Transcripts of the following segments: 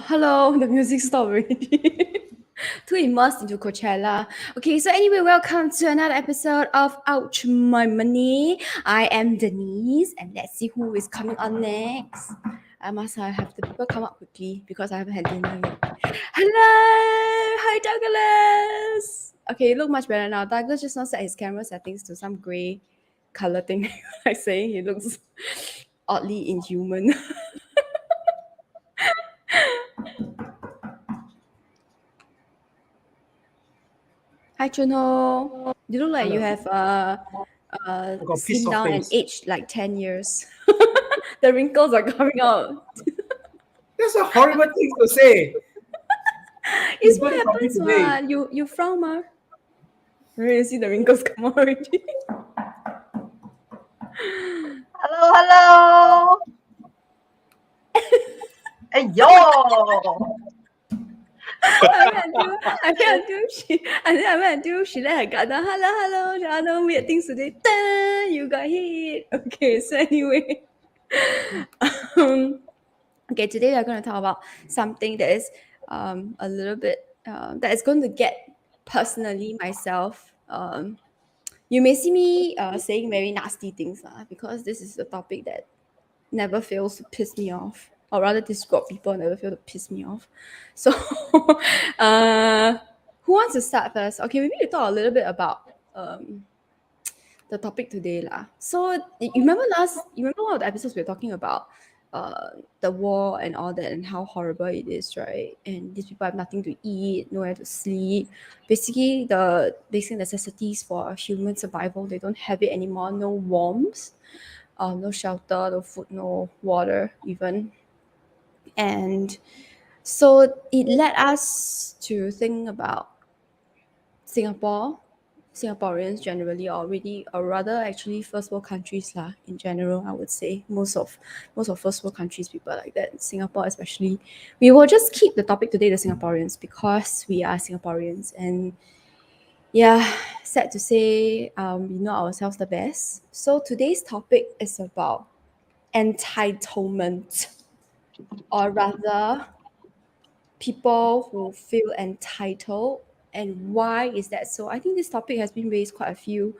hello, the music stopped already. Too immersed into Coachella. Okay, so anyway, welcome to another episode of Ouch My Money. I am Denise, and let's see who is coming on next. I must have the people come up quickly because I haven't had dinner yet. Hello! Hi, Douglas! Okay, you look much better now. Douglas just now set his camera settings to some grey color thing. I say he looks oddly inhuman. Hi, Junho. You look like you Hello. have I got pissed slimmed off down and face. aged like 10 years. The wrinkles are coming out. That's a horrible thing to say. It's You're what going to copy happens, today. man. You frown, ma. You see the wrinkles come out already. Hello, hello. Ayo. I went until she let her guard down. Hello, there are no weird things today. Dun, you got hit. Okay, so anyway. Okay, today we're going to talk about something that is a little bit that is going to get personally myself. You may see me saying very nasty things because this is a topic that never fails to piss me off, or rather, this group of people never fail to piss me off. So, uh, who wants to start first? Okay, maybe we talk a little bit about the topic today lah. So you remember one of the episodes we were talking about the war and all that and how horrible it is, right? And these people have nothing to eat, nowhere to sleep. Basically, the basic necessities for human survival, they don't have it anymore. No warmth, no shelter, no food, no water, even. And so it led us to think about Singapore, Singaporeans generally, or rather actually first world countries lah. In general, I would say most of first world countries people are like that. Singapore especially, we will just keep the topic today the Singaporeans because we are Singaporeans, and yeah, sad to say, we know ourselves the best. So today's topic is about entitlement, or rather people who feel entitled, and why is that so? I think this topic has been raised quite a few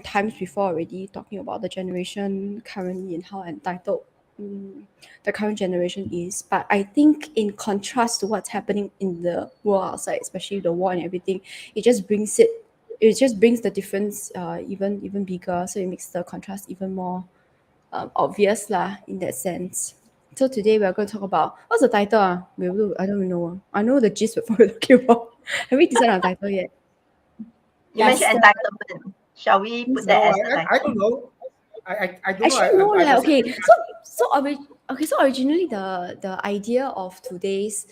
times before already, talking about the generation currently and how entitled the current generation is. But I think in contrast to what's happening in the world outside, especially the war and everything, it just brings the difference even bigger, so it makes the contrast even more obvious lah in that sense. So today we are going to talk about what's the title? I don't even know. I know the gist of what we're talking about. Have we decided on the title yet? You mentioned entitlement. Shall we put that No, as the I title? don't know. I don't know. Actually, no. I was So originally the idea of today's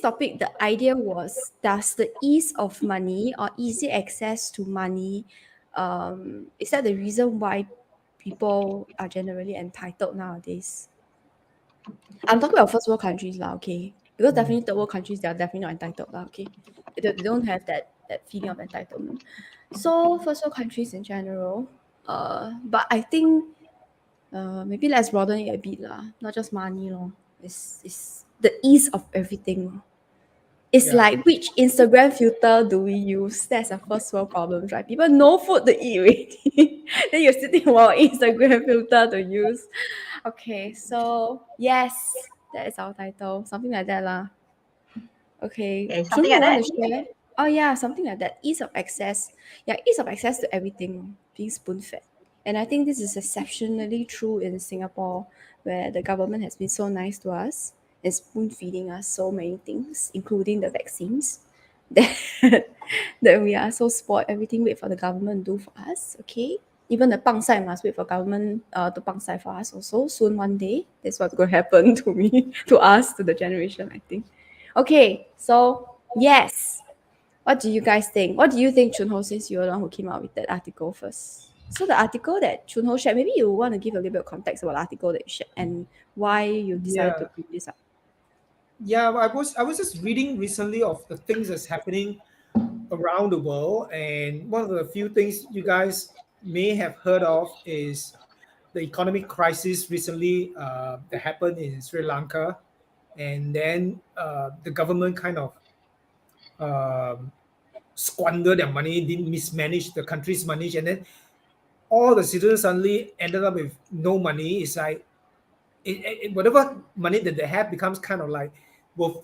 topic, the idea was, does the ease of money or easy access to money, is that the reason why people are generally entitled nowadays? I'm talking about first world countries lah, okay? Because definitely third world countries, they are definitely not entitled lah, okay? They don't have that feeling of entitlement. So first world countries in general, but I think maybe let's broaden it a bit lah. Not just money lor. It's the ease of everything lor. It's Yeah. like, which Instagram filter do we use? That's a first world problem, right? People no food to eat already. Then you're sitting about Instagram filter to use. Okay, so yes, that is our title. Something like that lah. Okay. Okay, Chun, something you like want that. to share? Oh yeah, something like that. Ease of access. Yeah, ease of access to everything, being spoon fed. And I think this is exceptionally true in Singapore, where the government has been so nice to us and spoon feeding us so many things, including the vaccines. That, that we are so spoiled. Everything wait for the government to do for us. Okay. Even the pangsai must wait for government to pangsai for us also soon one day. That's what's going to happen to me, to us, to the generation, I think. Okay, so yes. What do you guys think? What do you think, Chunho, since you're the one who came out with that article first? So the article that Chunho shared, maybe you want to give a little bit of context about the article that you shared and why you decided to Yeah. bring this up. Yeah. I was just reading recently of the things that's happening around the world, and one of the few things you guys may have heard of is the economic crisis recently that happened in Sri Lanka. and then the government kind of um, squander their money, didn't mismanage the country's money, and then all the citizens suddenly ended up with no money. It's like whatever money that they have becomes kind of like worth,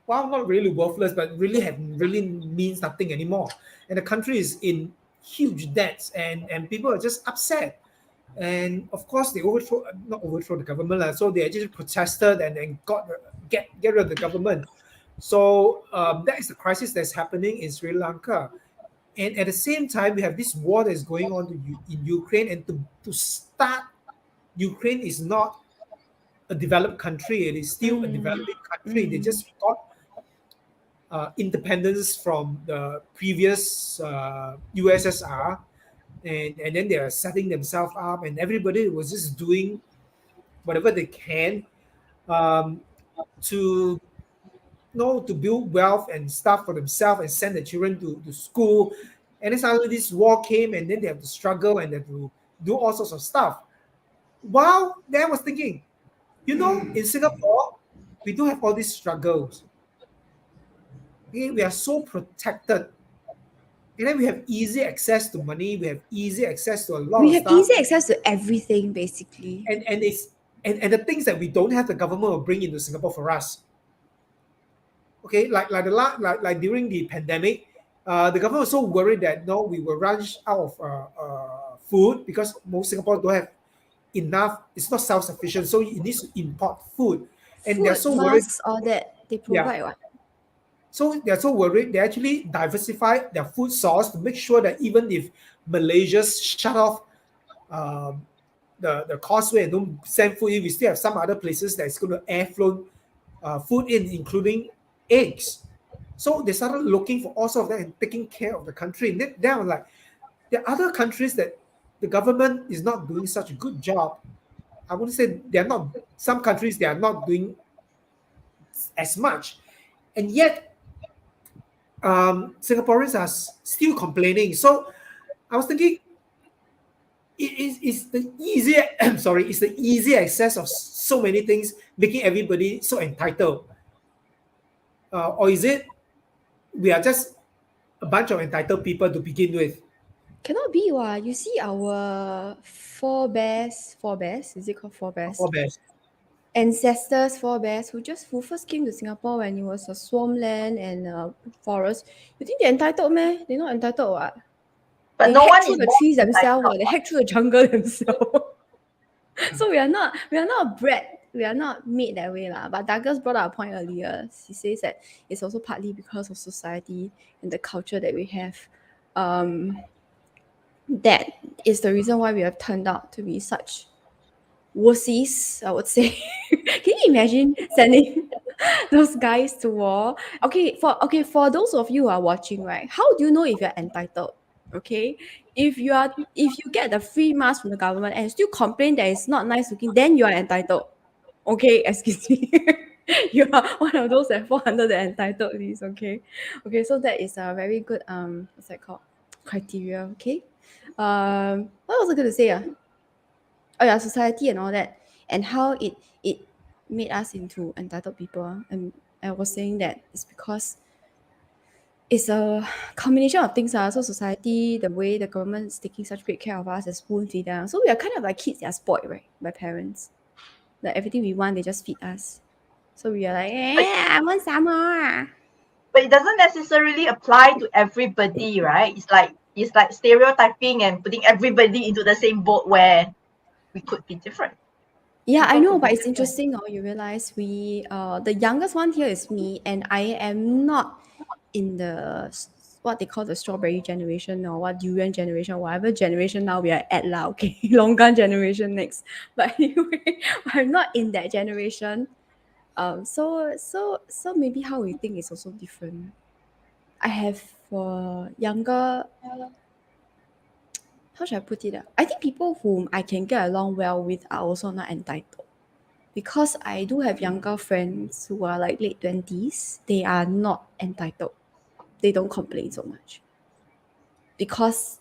well, not really worthless, but really means nothing anymore. And the country is in huge debts, and people are just upset. And of course, they not overthrow the government, so they actually protested and then get rid of the government. So that is the crisis that's happening in Sri Lanka. And at the same time, we have this war that is going on in Ukraine. And to start, Ukraine is not a developed country. It is still a developing country. They just got independence from the previous USSR, and then they are setting themselves up, and everybody was just doing whatever they can to to build wealth and stuff for themselves and send the children to school. And then suddenly this war came, and then they have to struggle and they have to do all sorts of stuff. While then I was thinking, in Singapore, we do have all these struggles. Okay, we are so protected. And then we have easy access to money. We have easy access to a lot We of have stuff. easy access to everything, basically. And the things that we don't have, the government will bring into Singapore for us. Okay, like during the pandemic, the government was so worried that we will run out of food because most Singapore don't have enough. It's not self-sufficient, so it needs to import food. And Food, they're so worried. masks, all that they provide. What? So they're so worried, they actually diversify their food source to make sure that even if Malaysia shut off the causeway and don't send food in, we still have some other places that's going to airflow food in, including eggs. So they started looking for all sorts of that and taking care of the country. And then I was like, there are other countries that the government is not doing such a good job. I wouldn't say they're not, some countries they are not doing as much. And yet, Singaporeans are still complaining. So I was thinking, it's the easy access of so many things making everybody so entitled, or is it we are just a bunch of entitled people to begin with? Cannot be, what? You see our forebears, is it called forebears? Forebears. Ancestors, forebears, who first came to Singapore when it was a swampland and a forest. You think they're entitled, man? They're not entitled, what? But They no hack one through is the trees themselves, entitled. what? They hack through the jungle themselves. So we are not bred, we are not made that way, lah. But Douglas brought up a point earlier. He says that it's also partly because of society and the culture that we have. That is the reason why we have turned out to be such wussies, I would say. Can you imagine sending those guys to war? For those of you who are watching, right? How do you know if you're entitled? Okay, if you get the free mask from the government and still complain that it's not nice looking, then you are entitled. Okay, excuse me. You are one of those that fall under the entitled list. Okay, so that is a very good what's that called, criteria. Okay, what was I going to say? Oh yeah, society and all that, and how it made us into entitled people. And I was saying that it's because it's a combination of things. So society, the way the government is taking such great care of us as spoon feeder. So we are kind of like kids that are spoiled, right, by parents. Like everything we want, they just feed us. So we are like, I want some more. But it doesn't necessarily apply to everybody, right? It's like stereotyping and putting everybody into the same boat where we could be different. Yeah, I People know, could but be it's interesting. You realize the youngest one here is me, and I am not in the what they call the strawberry generation or what durian generation, whatever generation now we are at lah. Okay, longan generation next. But anyway, I'm not in that generation. So maybe how we think is also different. I have younger. How should I put it? I think people whom I can get along well with are also not entitled. Because I do have younger friends who are like late 20s, they are not entitled. They don't complain so much. Because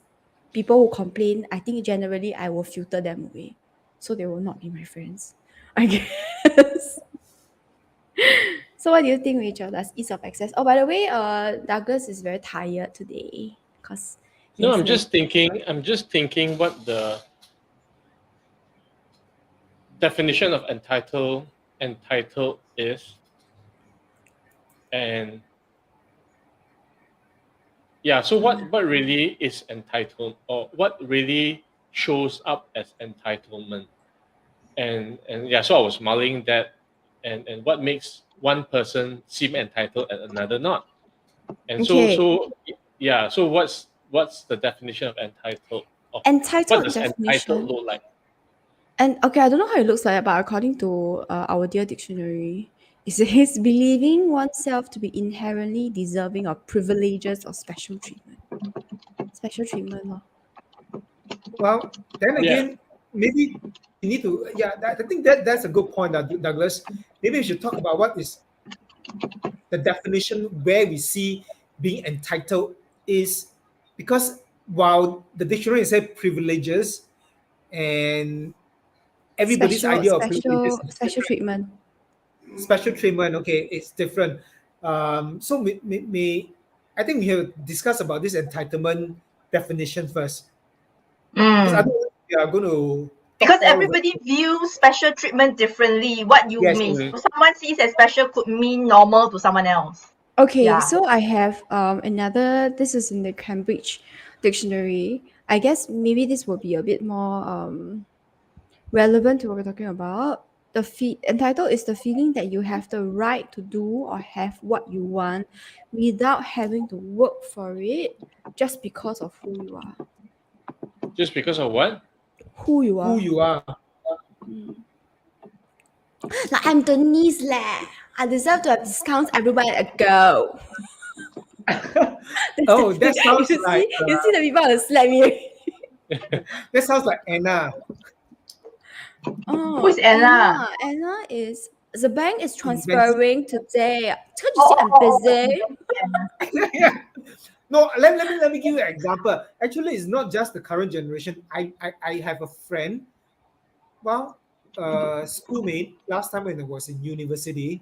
people who complain, I think generally I will filter them away. So they will not be my friends, I guess. So what do you think, Rachel? Does ease of access? Oh, by the way, Douglas is very tired today because No, I'm just thinking. I'm just thinking what the definition of entitled is, and yeah. So what really is entitled, or what really shows up as entitlement? And yeah. So I was mulling that, and what makes one person seem entitled and another not. And Okay. so yeah. So what's the definition of entitled? Of what entitled does entitled definition. look like? And okay, I don't know how it looks like, but according to our dear dictionary, it says believing oneself to be inherently deserving of privileges or special treatment. Special treatment, lor. Well, then Yeah. again, maybe you need to. Yeah, I think that's a good point, Douglas. Maybe we should talk about what is the definition where we see being entitled is, because while the dictionary says privileges, and everybody's idea of privileges is Special treatment. special treatment. Okay, it's different. So I think we have discussed about this entitlement definition first. Because I Mm. think we are going to Because everybody views special treatment differently. What you Yes. mean, someone sees as special could mean normal to someone else. Okay, Yeah. so I have another. This is in the Cambridge Dictionary. I guess maybe this will be a bit more relevant to what we're talking about. Entitled is the feeling that you have the right to do or have what you want without having to work for it, just because of who you are. Just because of what? Who you are. who you are. Like, I'm Denise leh. I deserve to have discounts everywhere I go. Oh, that sounds you like see, you see the people that slap me. that sounds like Anna. Oh, Who's Anna? Anna is the bank is transferring today. Can't you see I'm Oh, busy? Yeah. No, let me give you an example. Actually, it's not just the current generation. I have a friend, well, schoolmate last time when I was in university,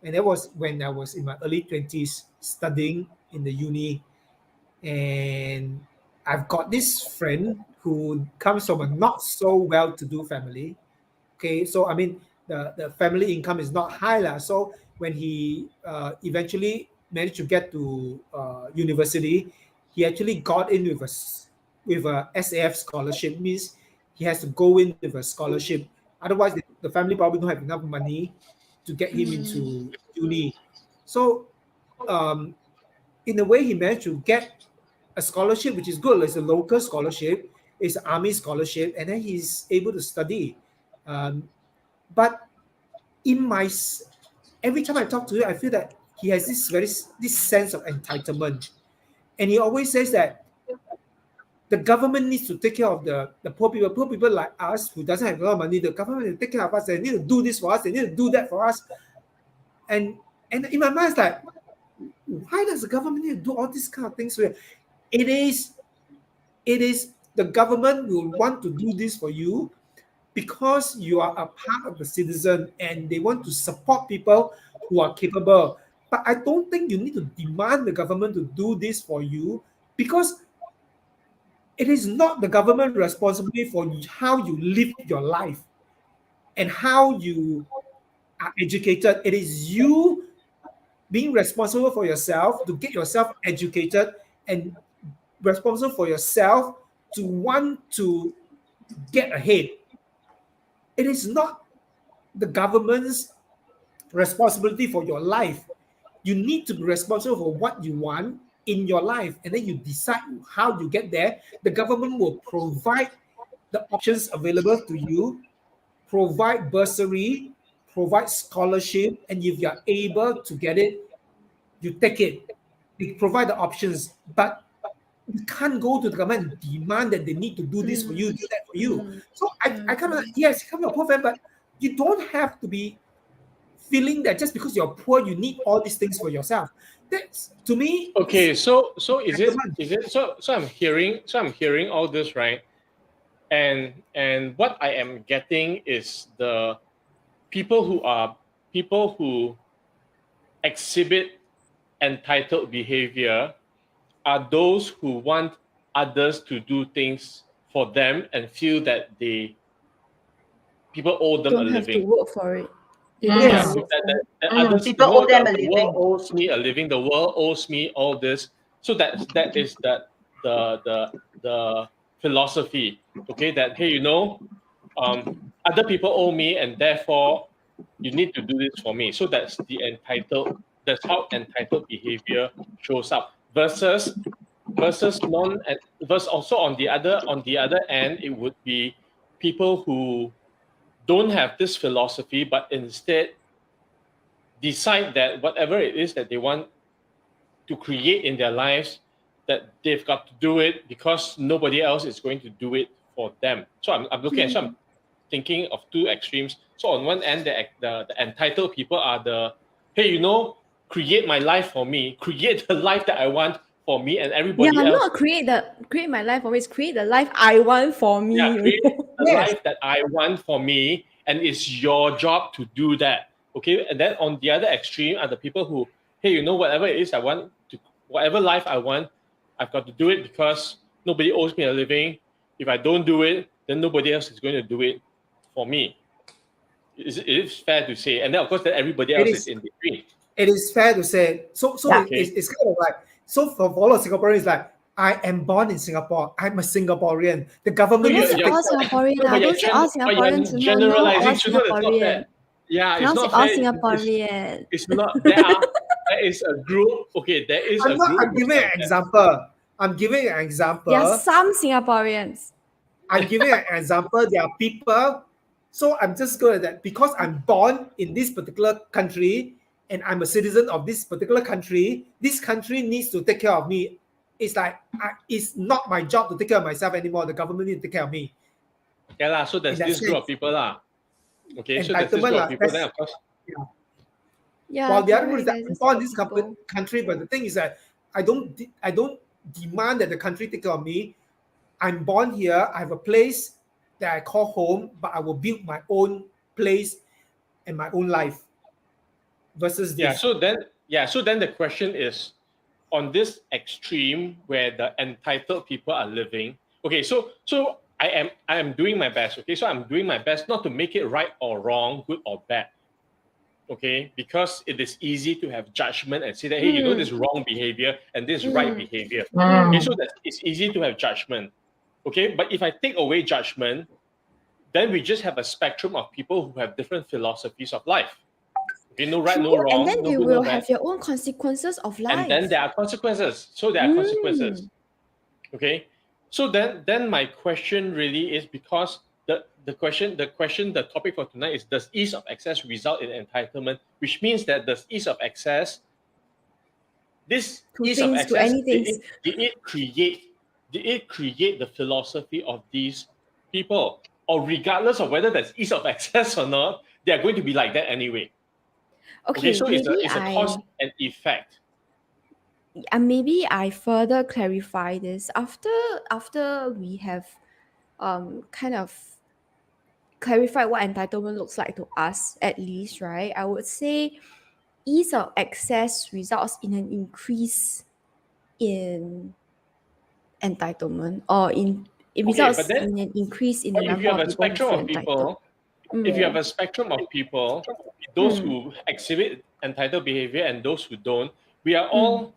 and that was when I was in my early 20s studying in the uni. And I've got this friend who comes from a not so well-to-do family. Okay, so I mean the family income is not high lah. So when he eventually managed to get to university, he actually got in with a SAF scholarship. Means he has to go in with a scholarship. Otherwise, the family probably don't have enough money to get him into uni. So in a way, he managed to get a scholarship, which is good. It's a local scholarship, it's an army scholarship, and then he's able to study. But every time I talk to him, I feel that he has this sense of entitlement, and he always says that the government needs to take care of the poor people like us who doesn't have a lot of money. The government will take care of us. They need to do this for us. They need to do that for us. And in my mind, it's like, why does the government need to do all these kind of things? It is the government will want to do this for you because you are a part of the citizen and they want to support people who are capable. But I don't think you need to demand the government to do this for you, because it is not the government responsibility for how you live your life and how you are educated. It is you being responsible for yourself to get yourself educated and responsible for yourself to want to get ahead. It is not the government's responsibility for your life. You need to be responsible for what you want in your life, and then you decide how you get there. The government will provide the options available to you, provide bursary, provide scholarship, and if you're able to get it, you take it. They provide the options, but you can't go to the government and demand that they need to do this for you, do that for you. So I kind of, yes, come a poor fan, but you don't have to be feeling that just because you're poor, you need all these things for yourself. That's, to me, Okay, so is it so I'm hearing all this, right? And what I am getting is the people who are people who exhibit entitled behavior are those who want others to do things for them and feel that people owe them a Don't have to living. work for it. They don't Mm. have Yeah, to so work for it. that Mm, others, people owe them a the living. world owes me a living. The world owes me all this. So that is the philosophy. Okay, that hey, other people owe me, and therefore you need to do this for me. So that's the entitled. That's how entitled behavior shows up. Versus non. Versus also on the other end, it would be people who don't have this philosophy, but instead decide that whatever it is that they want to create in their lives, that they've got to do it because nobody else is going to do it for them. So I'm looking at, so I'm thinking of two extremes. So on one end, the entitled people are hey, create my life for me, create the life that I want for me and everybody else. Not create my life for me. It's create the life I want for me. Yeah, create the Yes. life that I want for me, and it's your job to do that. Okay, and then on the other extreme are the people who, hey, whatever it is I want to, whatever life I want, I've got to do it because nobody owes me a living. If I don't do it, then nobody else is going to do it for me. It is fair to say, and then of course that everybody else is in between. It is fair to say. So Yeah. it's kind of like, so for all of Singaporeans, like, I am born in Singapore. I'm a Singaporean. The government Don't needs say to take all Singaporean. Don't say all Singaporeans. No, generalizing. all That's not Singaporean. fair. Yeah, it's Cannot say not all fair. Singaporean. It's not. There is a group. Okay, there is a group. I'm giving an example. I'm giving an example. There are some Singaporeans. I'm giving an example. There are people. So I'm just going to that because I'm born in this particular country and I'm a citizen of this particular country. This country needs to take care of me. It's like it's not my job to take care of myself anymore. The government needs to take care of me. Yeah lah. So there's In that this group of sense. people lah. Okay, so there's this Entitlement group lah, of people. that's- Then of course, Yeah. While the other one is correct, that there's I'm born in this this group of people. country, but the thing is that I don't demand that the country take care of me. I'm born here. I have a place that I call home, but I will build my own place and my own life. Versus yeah. this. So then the question is, on this extreme where the entitled people are living. Okay, so I am doing my best. Okay, so I'm doing my best not to make it right or wrong, good or bad. Okay, because it is easy to have judgment and say that hey, this is wrong behavior and this is right behavior. Okay, so that it's easy to have judgment. Okay, but if I take away judgment, then we just have a spectrum of people who have different philosophies of life. Okay, no right, no True, wrong, and then no you good, will no bad. have your own consequences of life. And then there are consequences. So there are consequences. Okay. So then my question really is, because the topic for tonight is, does ease of access result in entitlement? Which means that does ease of access, this To ease of things, to access, anything. did it create the philosophy of these people? Or regardless of whether there's ease of access or not, they are going to be like that anyway. Okay, so it's maybe a cause and effect. maybe I further clarify this after we have kind of clarified what entitlement looks like to us, at least, right? I would say ease of access results in an increase in entitlement, or it results but then- in an increase in the But if number you have of a people who spectrum feel of entitled. people, if you have a spectrum of people, those Mm. who exhibit entitled behavior and those who don't, we are all,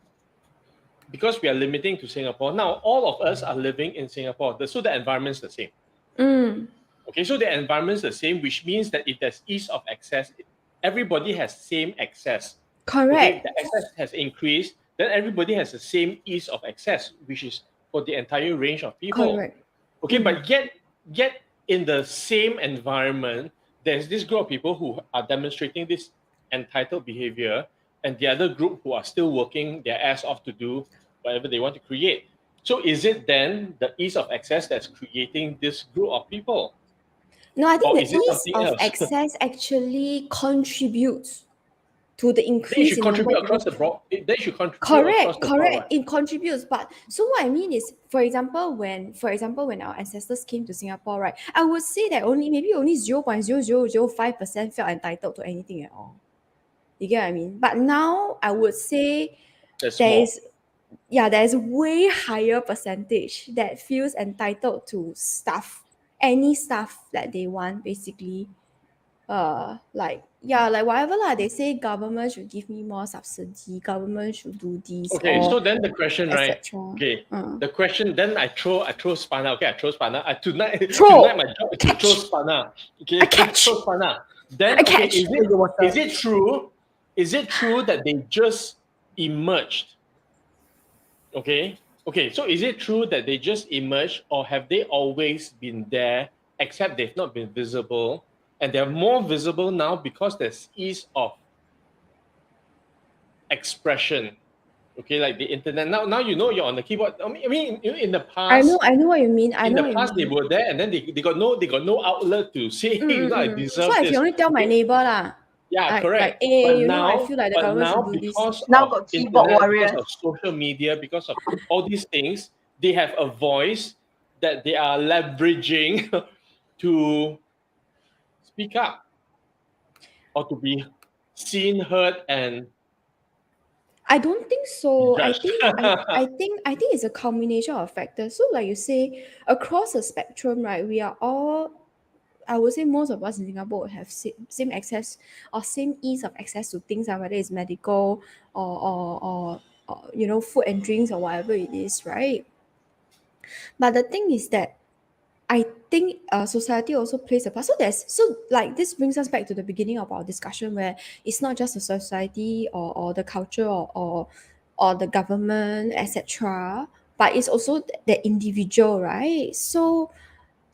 because we are limiting to Singapore, now all of us are living in Singapore. So the environment's the same. Mm. Okay, so the environment's the same, which means that if there's ease of access, everybody has same access. Okay, Correct. the access has increased, then everybody has the same ease of access, which is for the entire range of people. Correct. Okay, but yet in the same environment, there's this group of people who are demonstrating this entitled behavior, and the other group who are still working their ass off to do whatever they want to create. So is it then the ease of access that's creating this group of people? No, I think Or the is it ease something of else? access actually contributes to the Then you increase should in number contribute of across the people. broad. They should contribute across the Correct. board. It contributes. But so what I mean is, for example, when our ancestors came to Singapore, right, I would say that maybe only 0.0005% felt entitled to anything at all. You get what I mean? But now I would say That's there more. is there's way higher percentage that feels entitled to stuff, any stuff that they want, basically. Like whatever lah. They say government should give me more subsidy, government should do this Okay, or so then the question, right? etc. Okay, Uh. the question. Then I throw spanner. Okay, I throw spanner. Tonight Throw. my job is to Catch. throw spanner. Okay, I catch. throw spanner. Then I okay, catch. is it true? Is it true that they just emerged? Okay, so is it true that they just emerged, or have they always been there, except they've not been visible, and they're more visible now because there's ease of expression? Okay, like the internet. Now you know you're on the keyboard. I mean, in the I past, know what you mean. I in know the what past you they mean. were there, and then they got no outlet to say, hey, you know, I deserve So I this. can only tell my neighbor lah. Yeah, correct. Like, But you know, I now, feel like the government should do this. because Now of got keyboard internet, warriors. because of social media, because of all these things, they have a voice that they are leveraging to speak up or to be seen, heard, and I don't think so. judged. I think it's a combination of factors. So like you say, across the spectrum, right, we are all, I would say most of us in Singapore would have same access or same ease of access to things, whether it's medical or you know, food and drinks or whatever it is, right? But the thing is that I think society also plays a part. So like this brings us back to the beginning of our discussion, where it's not just the society or the culture or the government, etc., but it's also the individual, right? So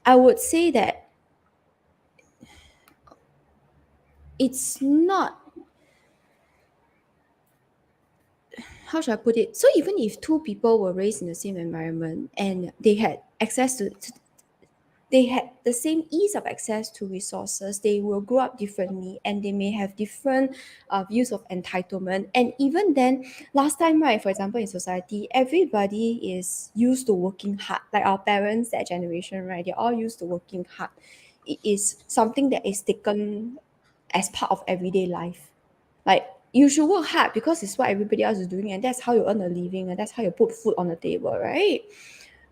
I would say that it's not, how should I put it? So even if two people were raised in the same environment and they had access to they had the same ease of access to resources, they will grow up differently and they may have different views of entitlement. And even then, last time, right, for example, in society, everybody is used to working hard. Like our parents, that generation, right, they're all used to working hard. It is something that is taken as part of everyday life. Like, you should work hard because it's what everybody else is doing, and that's how you earn a living, and that's how you put food on the table, right?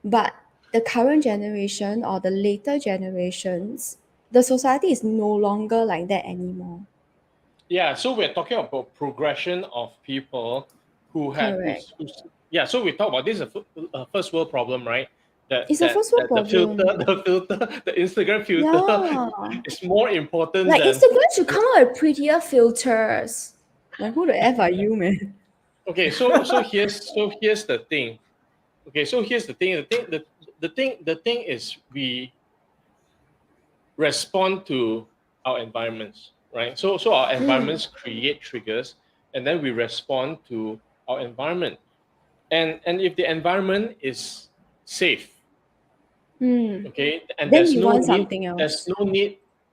But the current generation or the later generations, the society is no longer like that anymore. Yeah, so we're talking about progression of people who have Correct. yeah. So we talk about this is a first world problem, right? It's a first world The problem. the Instagram filter Yeah. is more important Like, than Instagram should come out with prettier filters. Like, who the F are you, man? okay. So here's the thing. Okay, so here's the thing. The thing is we respond to our environments, right? So our environments create triggers, and then we respond to our environment. And if the environment is safe, okay, and Then you want something else.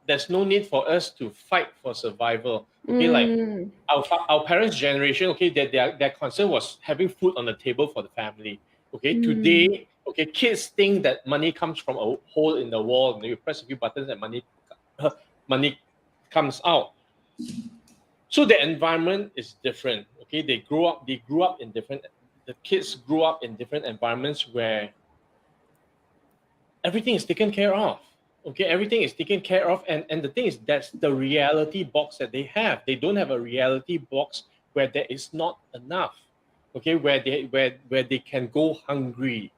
there's no need for us to fight for survival. Okay, like our parents' generation, okay, their concern was having food on the table for the family. Okay, today, okay, kids think that money comes from a hole in the wall, and you press a few buttons and money comes out. So the environment is different. Okay, they grew up in different. The kids grew up in different environments where everything is taken care of. Okay, everything is taken care of, and the thing is that's the reality box that they have. They don't have a reality box where there is not enough. Okay, where they can go hungry.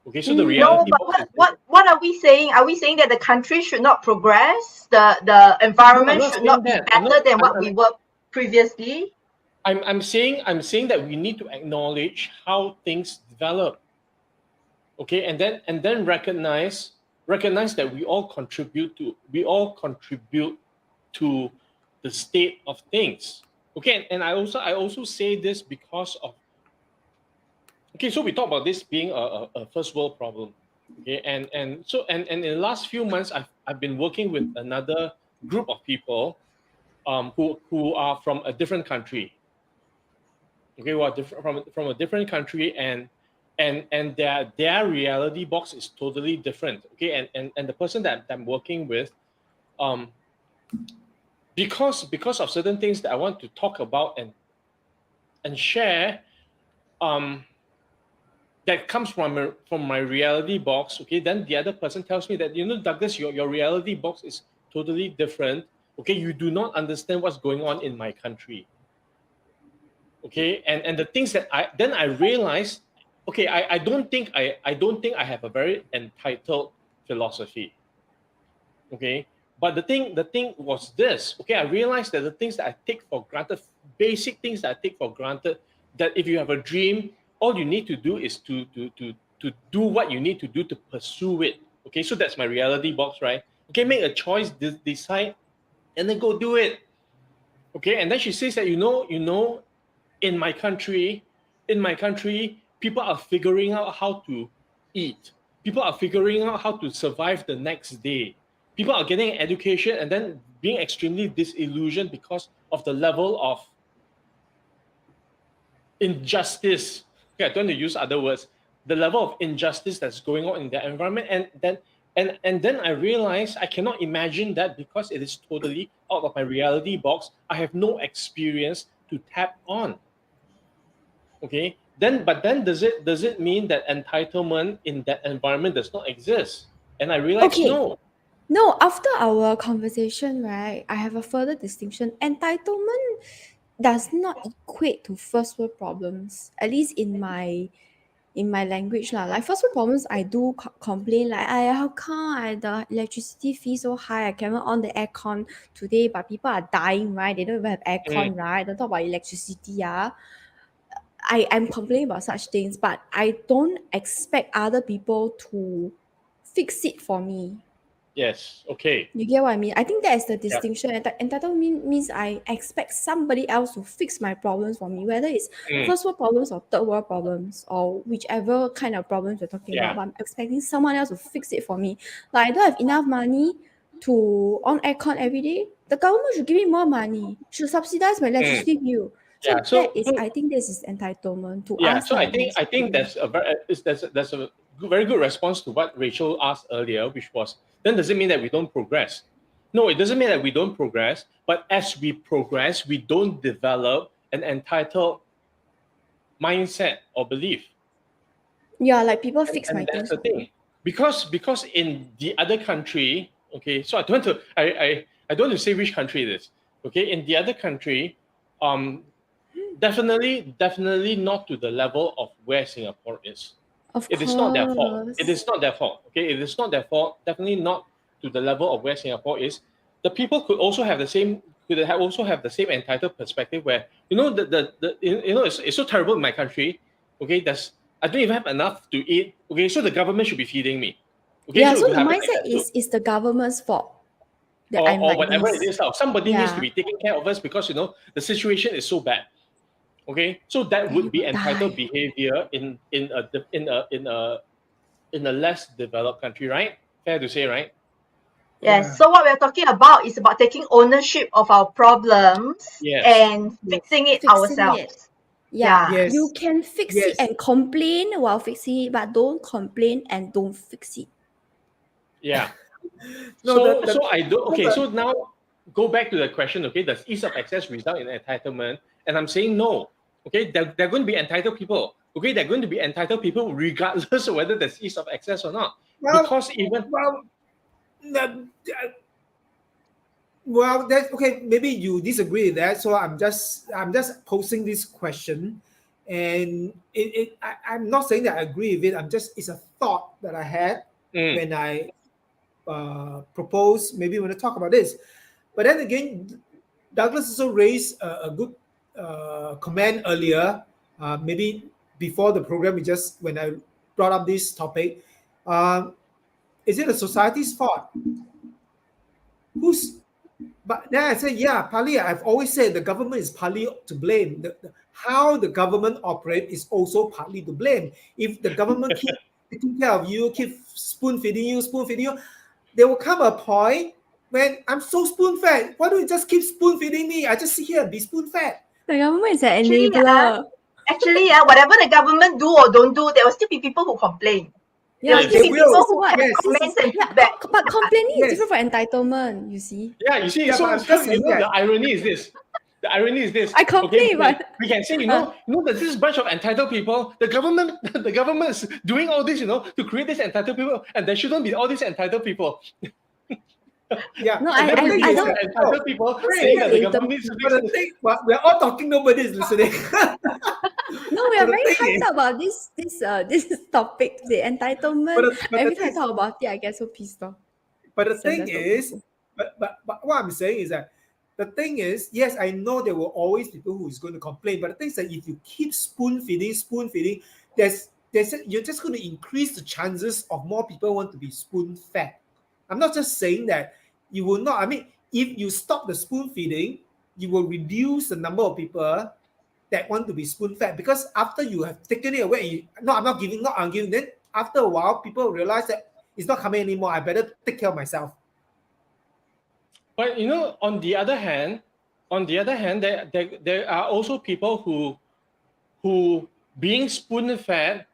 Okay, so the No, reality but box is what are we saying? Are we saying that the country should not progress? The environment No, I'm not should not be saying that. better than what we were previously? I'm saying that we need to acknowledge how things develop. Okay, and then recognize that we all contribute to the state of things. Okay, and I also say this because of, okay, so we talk about this being a first world problem. Okay, and in the last few months I've been working with another group of people who are from a different country. Okay, who are different from a different country, and their reality box is totally different. Okay, and the person that I'm working with, because of certain things that I want to talk about and share, that comes from my reality box. Okay, then the other person tells me that, Douglas, your reality box is totally different. Okay, you do not understand what's going on in my country. Okay, and the things that I realized, okay, I don't think I have a very entitled philosophy. Okay, but the thing was this. Okay, I realized that the things that I take for granted, basic things that I take for granted, that if you have a dream, all you need to do is to do what you need to do to pursue it. Okay, so that's my reality box, right? Okay, make a choice, decide, and then go do it. Okay, and then she says that in my country, people are figuring out how to eat. People are figuring out how to survive the next day. People are getting education and then being extremely disillusioned because of the level of injustice. Okay, I don't want to use other words. The level of injustice that's going on in their environment, and then I realized I cannot imagine that because it is totally out of my reality box. I have no experience to tap on. Okay, but then does it mean that entitlement in that environment does not exist? And I realized Okay. no. No, after our conversation, right, I have a further distinction. Entitlement does not equate to first world problems, at least in my language lah. Like first world problems, I do complain like, how come the electricity fee so high? I cannot on the aircon today, but people are dying, right? They don't even have aircon, right? Don't talk about electricity, yeah. I'm complaining about such things, but I don't expect other people to fix it for me. Yes. Okay. You get what I mean? I think that is the distinction. Entitlement means I expect somebody else to fix my problems for me, whether it's first world problems or third world problems or whichever kind of problems we're talking about. But I'm expecting someone else to fix it for me. Like I don't have enough money to on aircon every day. The government should give me more money. Should subsidize my electricity bill. So I think this is entitlement to us. So I think that's a very good response to what Rachel asked earlier, which was, then does it mean that we don't progress? No, it doesn't mean that we don't progress, but as we progress, we don't develop an entitled mindset or belief. Yeah, like people fix my That's things. the thing. Because in the other country, okay, so I don't want to say which country it is. Okay, in the other country, definitely not to the level of where Singapore is. It is not their fault. It is not their fault. Okay, it is not their fault. Definitely not to the level of where Singapore is. The people could also have the same entitled perspective where it's so terrible in my country. Okay, I don't even have enough to eat. Okay, so the government should be feeding me. Okay, yeah, so the mindset is the government's fault. Or whatever it is. Somebody needs to be taking care of us because the situation is so bad. Okay, so that would be entitled behavior in a less developed country, right? Fair to say, right? Yes. So what we're talking about is about taking ownership of our problems and fixing it ourselves. Yeah. Yes. You can fix it and complain while fixing it, but don't complain and don't fix it. Yeah. So now go back to the question. Okay, does ease of access result in entitlement? And I'm saying no. Okay, they're going to be entitled people. Okay, they're going to be entitled people regardless of whether there's ease of access or not. That's okay. Maybe you disagree with that. So I'm just posing this question, and I'm not saying that I agree with it. It's a thought that I had when I propose. Maybe when I talk about this, but then again, Douglas also raised a good comment earlier, maybe before the program, when I brought up this topic, is it a society's fault? But then I said, partly. I've always said the government is partly to blame. How the government operates is also partly to blame. If the government keep taking care of you, keep spoon feeding you, there will come a point when I'm so spoon fed. Why don't you just keep spoon feeding me? I just sit here and be spoon fed. The government is an enabler. Actually, whatever the government do or don't do, there will still be people who complain. Yeah, They'll this give is will. people who what. have Yes. comments and Yeah, feedback. but complaining Yes. is different from entitlement. You see. Yeah, you see, Yeah, so, but I'm so just you saying know that. the irony is this. The irony is this. I complain, but we can say, that this bunch of entitled people, the government is doing all this, to create this entitled people, and there shouldn't be all these entitled people. Yeah. no, And then I we I have don't. entitled people Don't saying say that the that. government needs to But fix the this. thing, well, we're all talking, nobody's listening. No, we But are the very thing is- hyped about this topic today. Entitlement. but Every the time I thing- talk about it, I get so pissed off. But the thing Entitled is, people. but what I'm saying is that the thing is, yes, I know there will always people who is going to complain. But the thing is that if you keep spoon feeding, you're just going to increase the chances of more people want to be spoon fed. I'm not just saying that you will not. I mean, if you stop the spoon feeding, you will reduce the number of people that want to be spoon fed, because after you have taken it away, no, I'm not giving, not arguing. Then after a while, people realize that it's not coming anymore. I better take care of myself. But on the other hand, there are also people who being spoon fed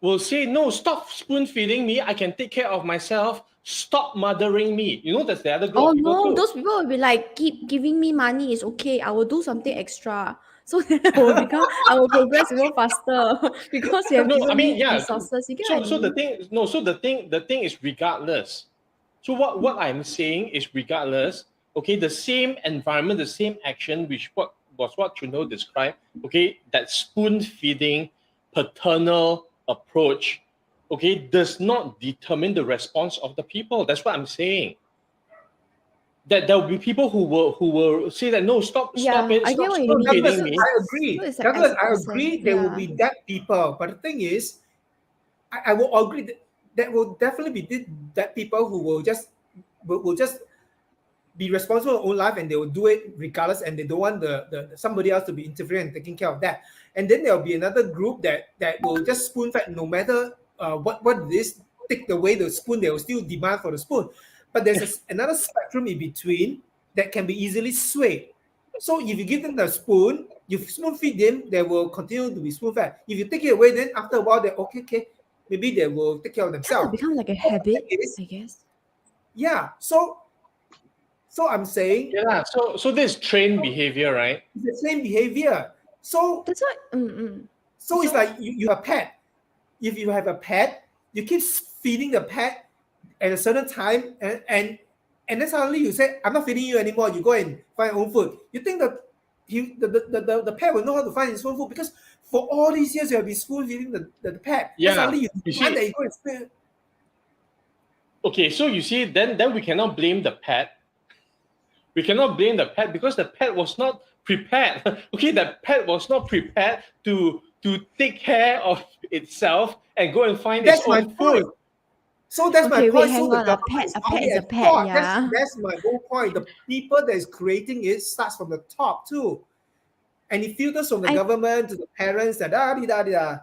will say, no, stop spoon feeding me. I can take care of myself. Stop mothering me. That's the other group Oh of people no, too. those people will be like, keep giving me money, it's okay. I will do something extra. So that I will progress even faster because you have No, given I mean, me yeah. resources. You get So, what I so the mean? thing is regardless. So what I'm saying is regardless. Okay, the same environment, the same action, which what Chuno described. Okay, that spoon feeding, paternal approach. Okay, does not determine the response of the people. That's what I'm saying. That there will be people who will say that no, stop Yeah, it, I stop get what you spoon mean. feeding Douglas, me. I agree. So it's like Douglas, as a I person, agree. There will yeah. be that people, but the thing is, I will agree that will definitely be that people who will just be responsible for their own life, and they will do it regardless, and they don't want the somebody else to be interfering and taking care of that. And then there will be another group that will just spoon fed, no matter what it is. Take away the spoon, they will still demand for the spoon. But there's another spectrum in between that can be easily swayed. So if you give them the spoon, you spoon feed them, they will continue to be spoon fed. If you take it away, then after a while, they okay, maybe they will take care of Kind of themselves. become like a habit, is- I guess. Yeah. So I'm saying Yeah. So this is trained behavior, right? it's the same behavior. So That's what. it's So- like you have a pet. If you have a pet, you keep feeding the pet at a certain time, and then suddenly you say, "I'm not feeding you anymore." You go and find your own food. You think that the pet will know how to find his own food, because for all these years you have been spoon feeding the pet. Yeah, Then suddenly you you see- find that you go and feed. Okay, so you see, then we cannot blame the pet. We cannot blame the pet because the pet was not prepared. Okay, the pet was not prepared to take care of itself and go and find its That's my own food. point. So that's Okay, my wait, point. hang So the on, a government pet- is a pet only is a at pet, top. yeah. That's my whole point. The people that is creating it starts from the top too, and it filters from the I- government to the parents. Da.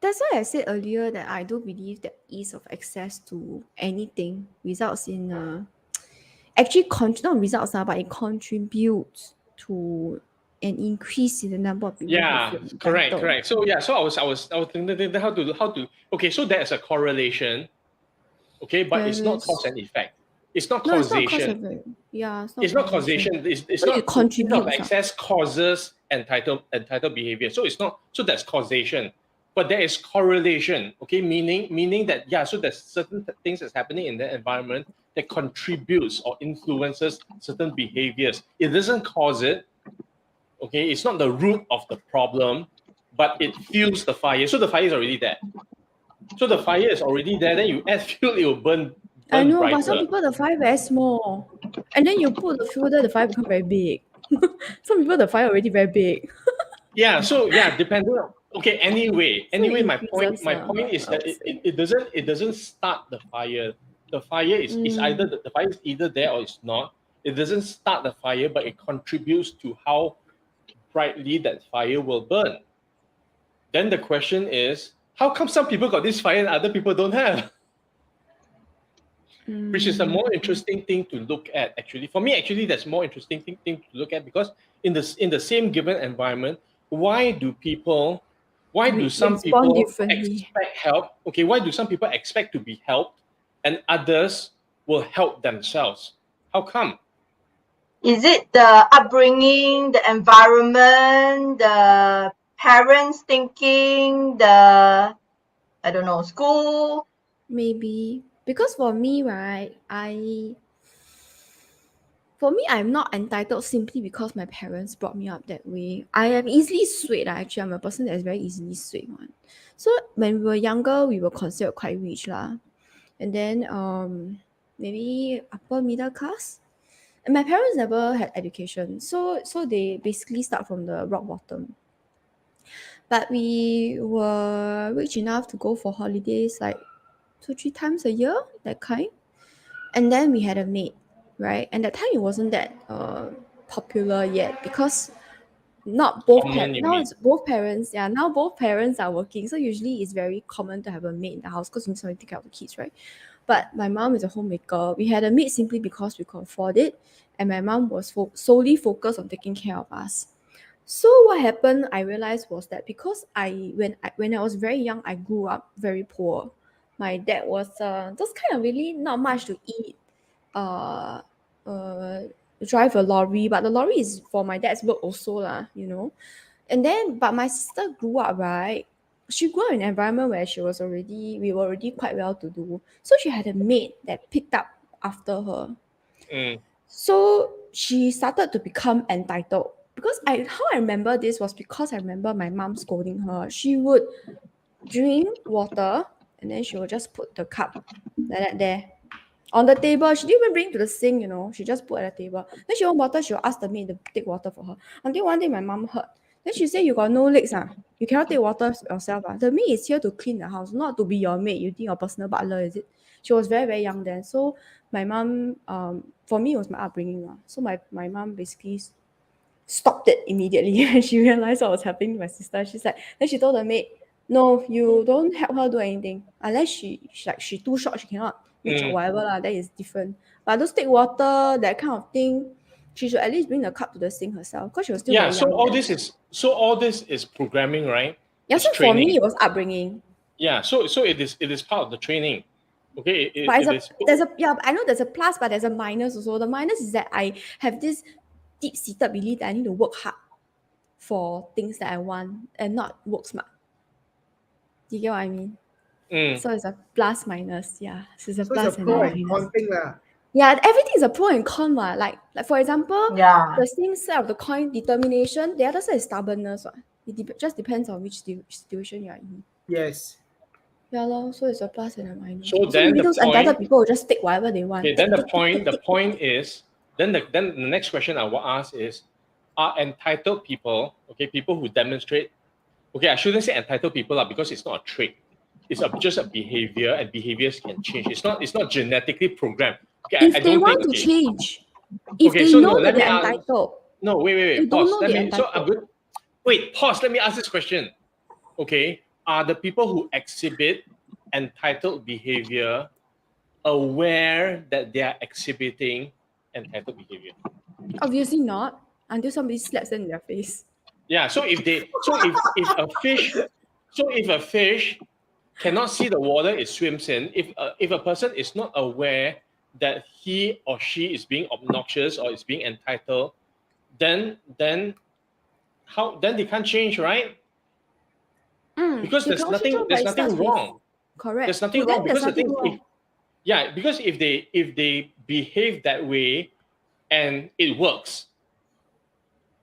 That's why I said earlier that I do believe that ease of access to anything results in actually not results, but it contributes to an increase in the number of people. Yeah, who feel correct. entitled. So yeah, so I was thinking how to. Okay, so there's a correlation. Okay, but it's not There cause is- and effect. It's not No, it's not causation. cause of it. Yeah, It's not causation. It's So not it contributes, ease of access causes entitled behavior. So it's not. So that's causation, but there is correlation. Okay, meaning that so there's certain things that's happening in the environment that contributes or influences certain behaviors. It doesn't cause it. Okay, it's not the root of the problem, but it fuels the fire. So the fire is already there. So the fire is already there. Then you add fuel, it will burn. I know, brighter. but some people the fire very small, and then you put the fuel there, the fire become very big. Some people the fire already very big. Yeah, so depending on anyway, it my point increases, is I that would say. it doesn't start the fire. The fire is either the fire is either there or it's not. It doesn't start the fire, but it contributes to how brightly that fire will burn. Then the question is, how come some people got this fire and other people don't have? Which is a more interesting thing to look at, actually. For me, actually, that's more interesting thing to look at, because in the same given environment, why do people why do We some respond people differently. expect help? Okay, why do some people expect to be helped and others will help themselves? How come? Is it the upbringing, the environment, the parents thinking, the, I don't know, school? Maybe because for me, right, for me, I'm not entitled simply because my parents brought me up that way. I am easily swayed. Actually, I'm a person that is very easily swayed one. So when we were younger, we were considered quite rich lah, and then maybe upper middle class. And my parents never had education, so they basically start from the rock bottom. But we were rich enough to go for holidays like 2-3 times a year, that kind. And then we had a maid, right? And that time it wasn't that popular yet because not both Common, you now mean? it's both parents. Yeah, now both parents are working, so usually it's very common to have a maid in the house because you need somebody to take care of the kids, right? But my mom is a homemaker. We had a maid simply because we could afford it, and my mom was solely focused on taking care of us. So what happened, I realized, was that because when I was very young, I grew up very poor. My dad was just kind of really not much to eat. Uh, uh, drive a lorry, but the lorry is for my dad's work also lah, you know. And then, but my sister grew up, right? She grew up in an environment where we were already quite well to do. So she had a maid that picked up after her. Mm. So she started to become entitled because how I remember this was because I remember my mom scolding her. She would drink water and then she would just put the cup like that there on the table. She didn't even bring to the sink, you know. She just put at the table. Then she want water, she'll ask the maid to take water for her. Until one day my mom heard. Then she said, "You got no legs, you cannot take water yourself. The maid is here to clean the house, not to be your maid. You think your personal butler, is it?" She was very, very young then. So my mom, for me, it was my upbringing. So my mom basically stopped it immediately when she realized what was happening to my sister. She's like, then she told the maid, "No, you don't help her do anything unless she too short, she cannot reach or whatever lah. That is different. But those take water, that kind of thing, she should at least bring the cup to the sink herself because she was still Yeah, very so young all then." this is programming, right? Yeah, It's so for training. me it was upbringing. Yeah, so it is part of the training. Okay, But it is. I know there's a plus, but there's a minus also. The minus is that I have this deep-seated belief that I need to work hard for things that I want and not work smart. Do you get what I mean? Mm. So it's a plus minus, yeah. So it's a So plus it's a and pro a and minus. con thing lah. Yeah, everything is a pro and con. Like for example, Yeah. the same side of the coin, determination, the other side is stubbornness. It just depends on which situation you are in. Yes. Yeah, lor, so it's a plus and a minus. So So then maybe the those entitled point- people will just take whatever they want. Okay, then the Take. point is then the next question I will ask is, are entitled people, okay, people who demonstrate, okay, I shouldn't say entitled people because it's not a trait. It's just a behavior, and behaviors can change. It's not genetically programmed. Okay, If I they don't want think, to okay. change, if Okay, they so know no, that let me they're ask- entitled, No, wait, they don't pause. know Let they're me. So I'm entitled. good. Wait, pause. Let me ask this question. Okay, are the people who exhibit entitled behavior aware that they are exhibiting entitled behavior? Obviously not, until somebody slaps them in their face. Yeah. So if a fish cannot see the water it swims in, if a person is not aware that he or she is being obnoxious or is being entitled, then they can't change, right? Because They there's can also try, but it nothing starts with- wrong. Correct. There's nothing To them, wrong there's because the nothing thing, wrong. yeah, because if they behave that way and it works,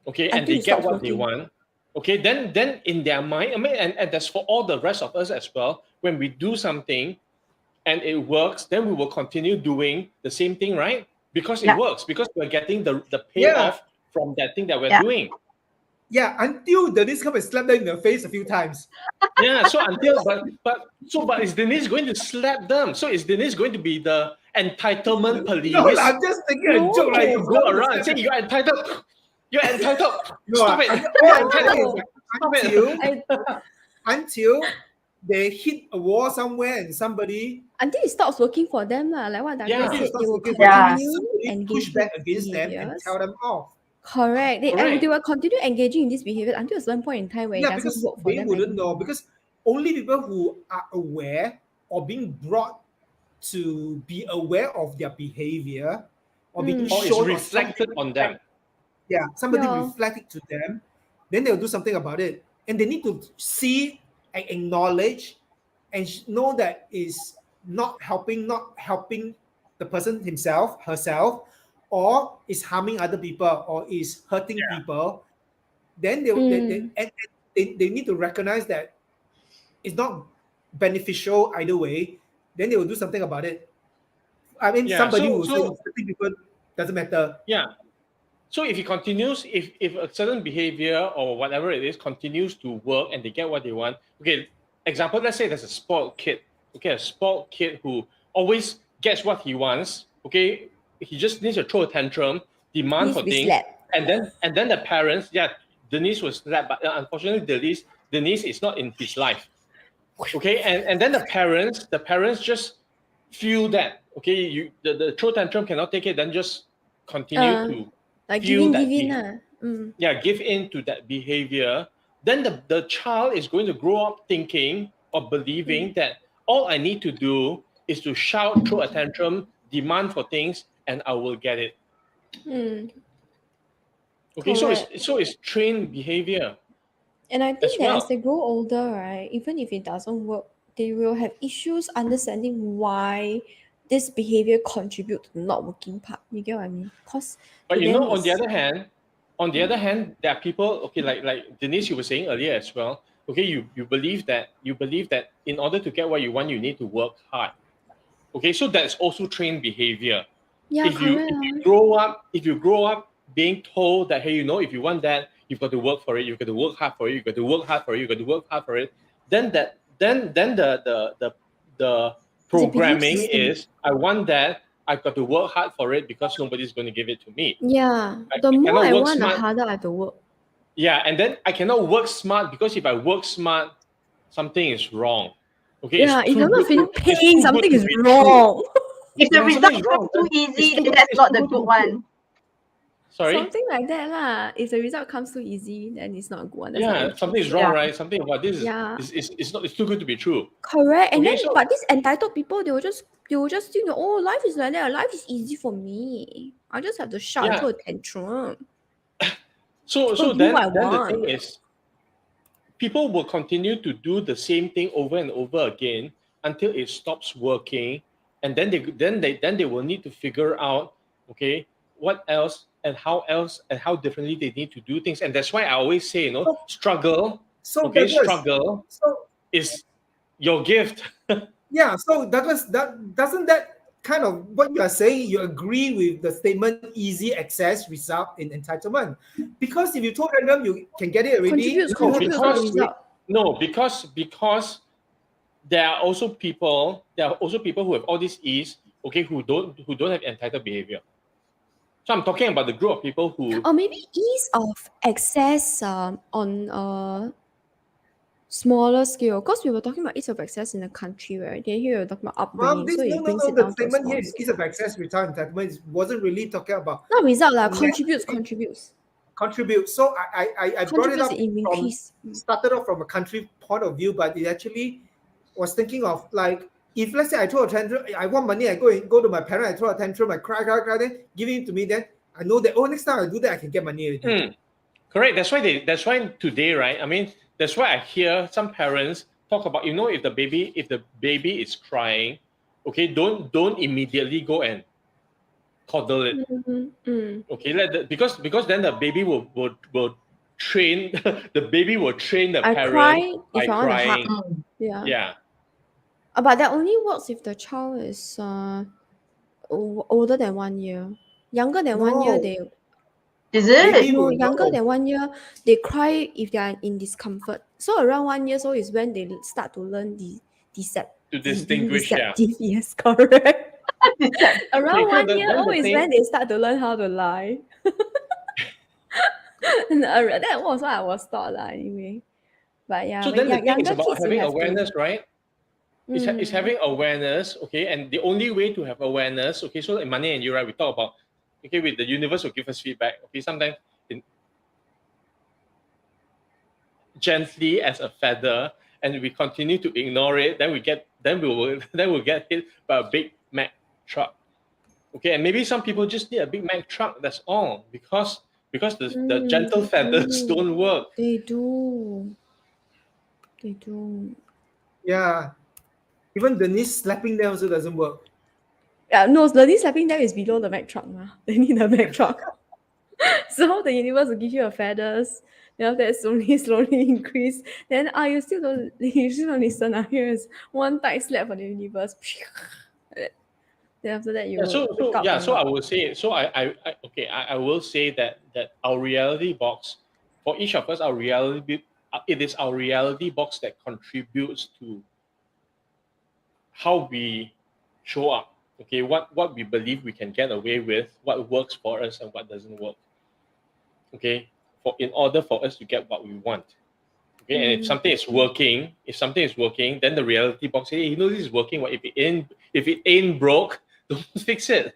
okay, and Until they it get stops what they working. want, okay, then in their mind, I mean, and that's for all the rest of us as well. When we do something and it works, then we will continue doing the same thing, right? Because it Yeah. works, because we're getting the Yeah. payoff from that thing that we're Yeah. doing. Yeah, until Denise come and slap them in the face a few times. Yeah, so but is Denise going to slap them? So is Denise going to be the entitlement police? No, I'm just thinking a No. joke. Like, You go around and say you're entitled. You're entitled. No, Stop it. I'm- You're I'm entitled. saying is like, Stop it. until they hit a wall somewhere and somebody Until it stops working for them, like what Douglas Yeah. said, they will starts continue somebody push engaging back against them and behaviors. tell them off. Correct. And Correct. they will continue engaging in this behavior until a certain point in time where it Yeah, doesn't because work for they them wouldn't know, anymore. because only people who are aware or being brought to be aware of their behavior or being Mm. Or is shown or reflected somebody on them. somebody Yeah. reflect it to them, then they'll do something about it. And they need to see and acknowledge and know that is not helping the person himself, herself, or is harming other people or is hurting people. Then they need to recognize that it's not beneficial either way. Then they will do something about it. I mean, Yeah. somebody So will say so hurting people doesn't matter. yeah. So if he continues, if a certain behavior or whatever it is continues to work and they get what they want, okay, example, let's say there's a spoiled kid, okay, a spoiled kid who always gets what he wants, okay, he just needs to throw a tantrum, demand Needs for to be things, slapped. and then the parents, yeah, Denise was slapped, but unfortunately Denise is not in his life, okay, and then the parents just feel that, okay, the throw tantrum cannot take it, then just continue to Like feel give that in. give in to that behavior, then the child is going to grow up thinking or believing that all I need to do is to shout, throw a tantrum, demand for things, and I will get it. Okay, Correct. so it's trained behavior And I as think that as well. they grow older, right, even if it doesn't work, they will have issues understanding why this behavior contribute to the not working part. You get what I mean? Because But to you them know, it's on the other hand, there are people. Okay, like Denise, you were saying earlier as well. Okay, you believe that in order to get what you want, you need to work hard. Okay, so that's also trained behavior. yeah, correct. If you grow up being told that, hey, you know, if you want that, you've got to work for it, you've got to work hard for it, you've got to work hard for it, you've got to work hard for it, then the It's a belief programming system. is, I want that, I've got to work hard for it because nobody's going to give it to me. Yeah. I The more cannot I work want, the smart. harder I have to work. Yeah, and then I cannot work smart because if I work smart, something is wrong. Okay, Yeah, it's if too you're not good feeling to- it's too pain, good something to is be true. wrong. If the Yeah, result something is comes wrong. too It's easy, too then that's it's not too the good to good be one. true. Sorry? Something like that lah. If the result comes too easy, then it's not a good one. That's how Yeah, it something is feels. wrong, Yeah. right? Something about this Yeah. it's too good to be true. Correct. And Okay, then so but these entitled people, they will just think that, oh, life is like that. Life is easy for me. I just have to shout and yeah, throw a tantrum. so So do what I then the want. thing is, people will continue to do the same thing over and over again until it stops working, and then they will need to figure out, okay, what else and how differently they need to do things. And that's why I always say, you know, struggle, So okay, Douglas, struggle so is your gift. yeah, so Douglas, that doesn't that kind of what you are saying, you agree with the statement easy access result in entitlement? Because if you told random you can get it already, Contributes you have to to the search for it. result. No, because there are also people who have all this ease, okay, who don't have entitled behavior. So I'm talking about the group of people who Or maybe ease of access on a smaller scale. Because we were talking about ease of access in the country, right? Then here we're talking about Well, upbringing. So it brings it the down to a statement small here is scale. ease of access return entitlement wasn't really talking about Not result lah, net- contributes. contribute. So I brought it Contributes up in from increase. started off from a country point of view, but it actually was thinking of like, if let's say I throw a tantrum, I want money, I go to my parent, I throw a tantrum, I cry, then give it to me, then I know that next time I do that I can get money already. correct. That's why today, right? I mean, that's why I hear some parents talk about, you know, if the baby is crying, okay, don't immediately go and coddle it. Okay, because then the baby will train the baby will train the I parent cry by if I want to hug. crying. Yeah. Yeah. But that only works if the child is older than 1 year. Younger than 1 year, No. they Is it? Baby no will younger know. than 1 year, they cry if they are in discomfort. So around 1 year old is when they start to learn the To distinguish, yeah. deceptive. Yes, correct. Around Okay, so 1 year then old the is thing- when they start to learn how to lie. And, that was what I was taught lah, anyway. But yeah, So when then the thing is younger about kids, you having have to- awareness, right? It's having awareness, okay? And the only way to have awareness, okay, so in Mani and you, right, we talk about, okay, with the universe will give us feedback. Okay, sometimes gently as a feather, and we continue to ignore it, then we'll get hit by a Big Mac truck. Okay, and maybe some people just need a Big Mac truck. That's all, because the gentle feathers don't work. They do. They do. Yeah. Even Denise slapping them also doesn't work. Yeah, no, the knee slapping them is below the Mac truck. They need the Mac truck. So the universe will give you a feathers. Then after that, slowly increase. Then you still don't listen. Here is one tight slap for the universe. Then after that, you Yeah, so wake up and so I will say, so I will say that our reality box, for each of us, it is our reality box that contributes to how we show up. Okay, what we believe we can get away with, what works for us and what doesn't work. Okay, in order for us to get what we want. Okay, and if something is working, then the reality box say, hey, you know, this is working. Well, if it ain't broke, don't fix it.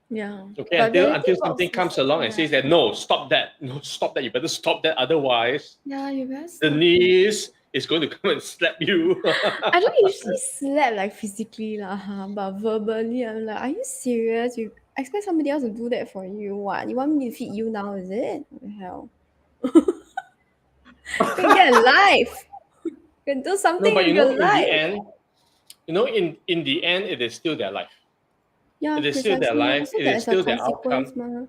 yeah. Okay, But until reality something box comes is- along and says that no, stop that. You better stop that. Otherwise, yeah, you best. the niece is going to come and slap you. I don't usually slap like physically lah, but verbally I'm like, are you serious? You expect somebody else to do that for you? What? You want me to feed you now? Is it? What the hell? Can get a life. Can do something No, but with you know, your in the life. end, in the end, it is still their life. Yeah, it is still their precisely. life, Also, it there is is a still their consequence, outcome. ma.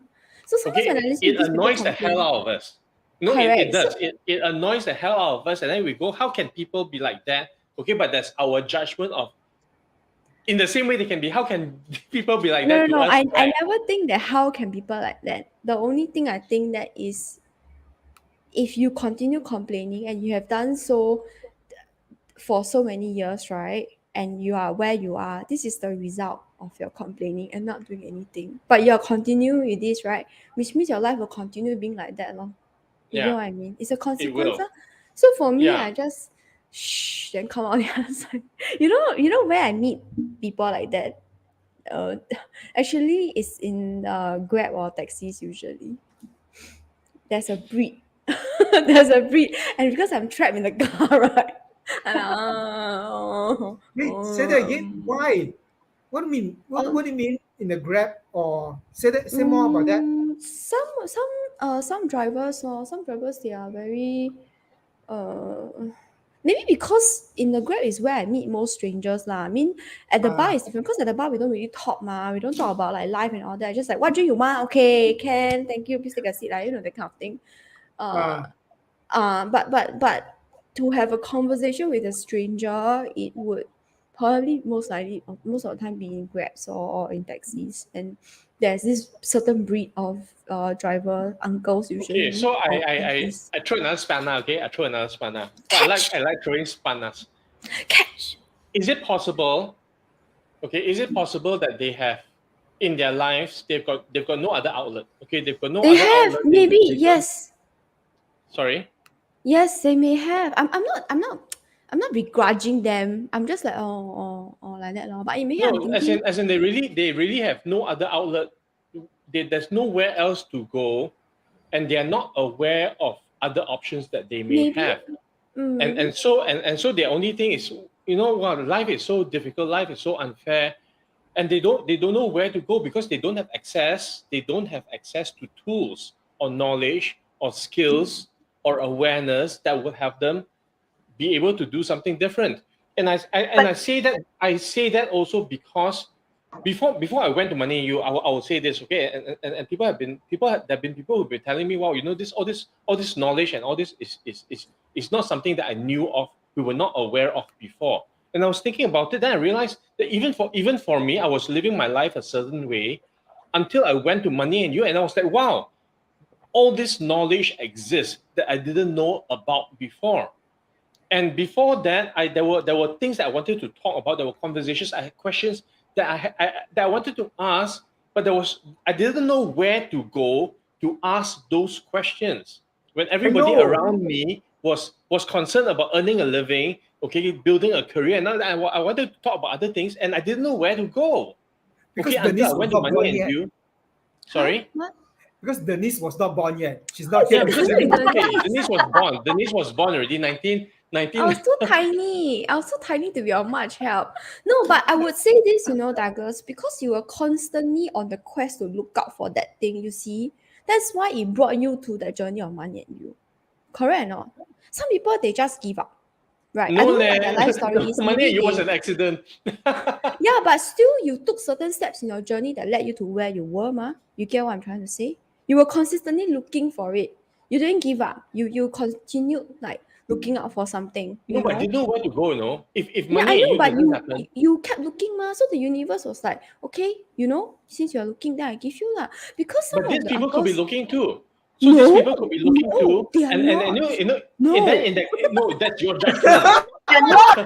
So sometimes Okay, when I listen it to these people annoys the hell complain, out of us. No, it Correct. does. So- It annoys the hell out of us, and then we go, how can people be like that? Okay, but that's our judgment of. In the same way they can be, how can people be like no, that no, to no. us? I Right? never think that how can people like that. The only thing I think that is if you continue complaining and you have done so for so many years, right? And you are where you are, this is the result of your complaining and not doing anything. But you're continuing with this, right? Which means your life will continue being like that, lor. You Yeah, get what I mean? It's a consequence. will. Ah. So for me, Yeah. I just shh, then come out the other side. You know where I meet people like that? Actually, it's in Grab or taxis usually. There's a breed. There's a breed, and because I'm trapped in the car, right? And, Wait, say that again. Why? What do you mean? What do you mean in the Grab or say more about that? Some drivers or some drivers they are very maybe because in the Grab is where I meet most strangers lah. I mean at the bar Ah. is different because at the bar we don't really talk ma. We don't talk about like life and all that. Just like what drink you want? Okay, can, thank you, please take a seat, like, that kind of thing. But to have a conversation with a stranger, it would probably most likely most of the time be in Grabs or in taxis, and there's this certain breed of driver uncles usually. Okay, so or aunties. I throw another spanner. Okay, I throw another spanner. So I like throwing spanners. Catch. Is it possible? Okay, is it possible that they have in their lives they've got no other outlet? Okay, they've got no They other have outlet. maybe They don't- yes. Sorry. Yes, they may have. I'm not begrudging them. I'm just like like that lor. But it may have No, as in they really have no other outlet. There's nowhere else to go, and they are not aware of other options that they may Maybe. have. Mm. And so the only thing is, wow, life is so difficult, life is so unfair, and they don't know where to go because they don't have access to tools or knowledge or skills or awareness that would have them be able to do something different. And I say that also because before I went to Money You, I will say this, okay? And there have been people who've been telling me, wow, all this knowledge and all this is not something that I knew of, we were not aware of before. And I was thinking about it, then I realized that even for me, I was living my life a certain way until I went to Money and You, and I was like, wow, all this knowledge exists that I didn't know about before. And before that, there were things that I wanted to talk about. There were conversations. I had questions that I wanted to ask, but I didn't know where to go to ask those questions. When everybody know. around me was concerned about earning a living, okay, building a career, and now I wanted to talk about other things, and I didn't know where to go. Because Okay, Denise until I went was to not born Money yet. and You. Sorry. What? because Denise was not born yet. She's not Yeah, here. because Denise- Denise was born. Denise was born already 19. I was too tiny. I was too tiny to be of much help. No, but I would say this, Douglas, because you were constantly on the quest to look out for that thing, you see. That's why it brought you to the journey of money and you. Correct or not? Some people, they just give up. Right. I No, don't know what their life story is. Money Maybe you was they- an accident. Yeah, but still, you took certain steps in your journey that led you to where you were, ma. You get what I'm trying to say? You were consistently looking for it. You didn't give up. You continued like looking out for something. No, You but know? you know where to go, If Yeah, money I and know, you but doesn't happen. you kept looking, ma. So the universe was like, okay, since you're looking, then I give you lah. Because some But of these the people could be uncles, looking too. So these No, people could be looking no, too. they are And not. no, that's your judgment. You're not. No,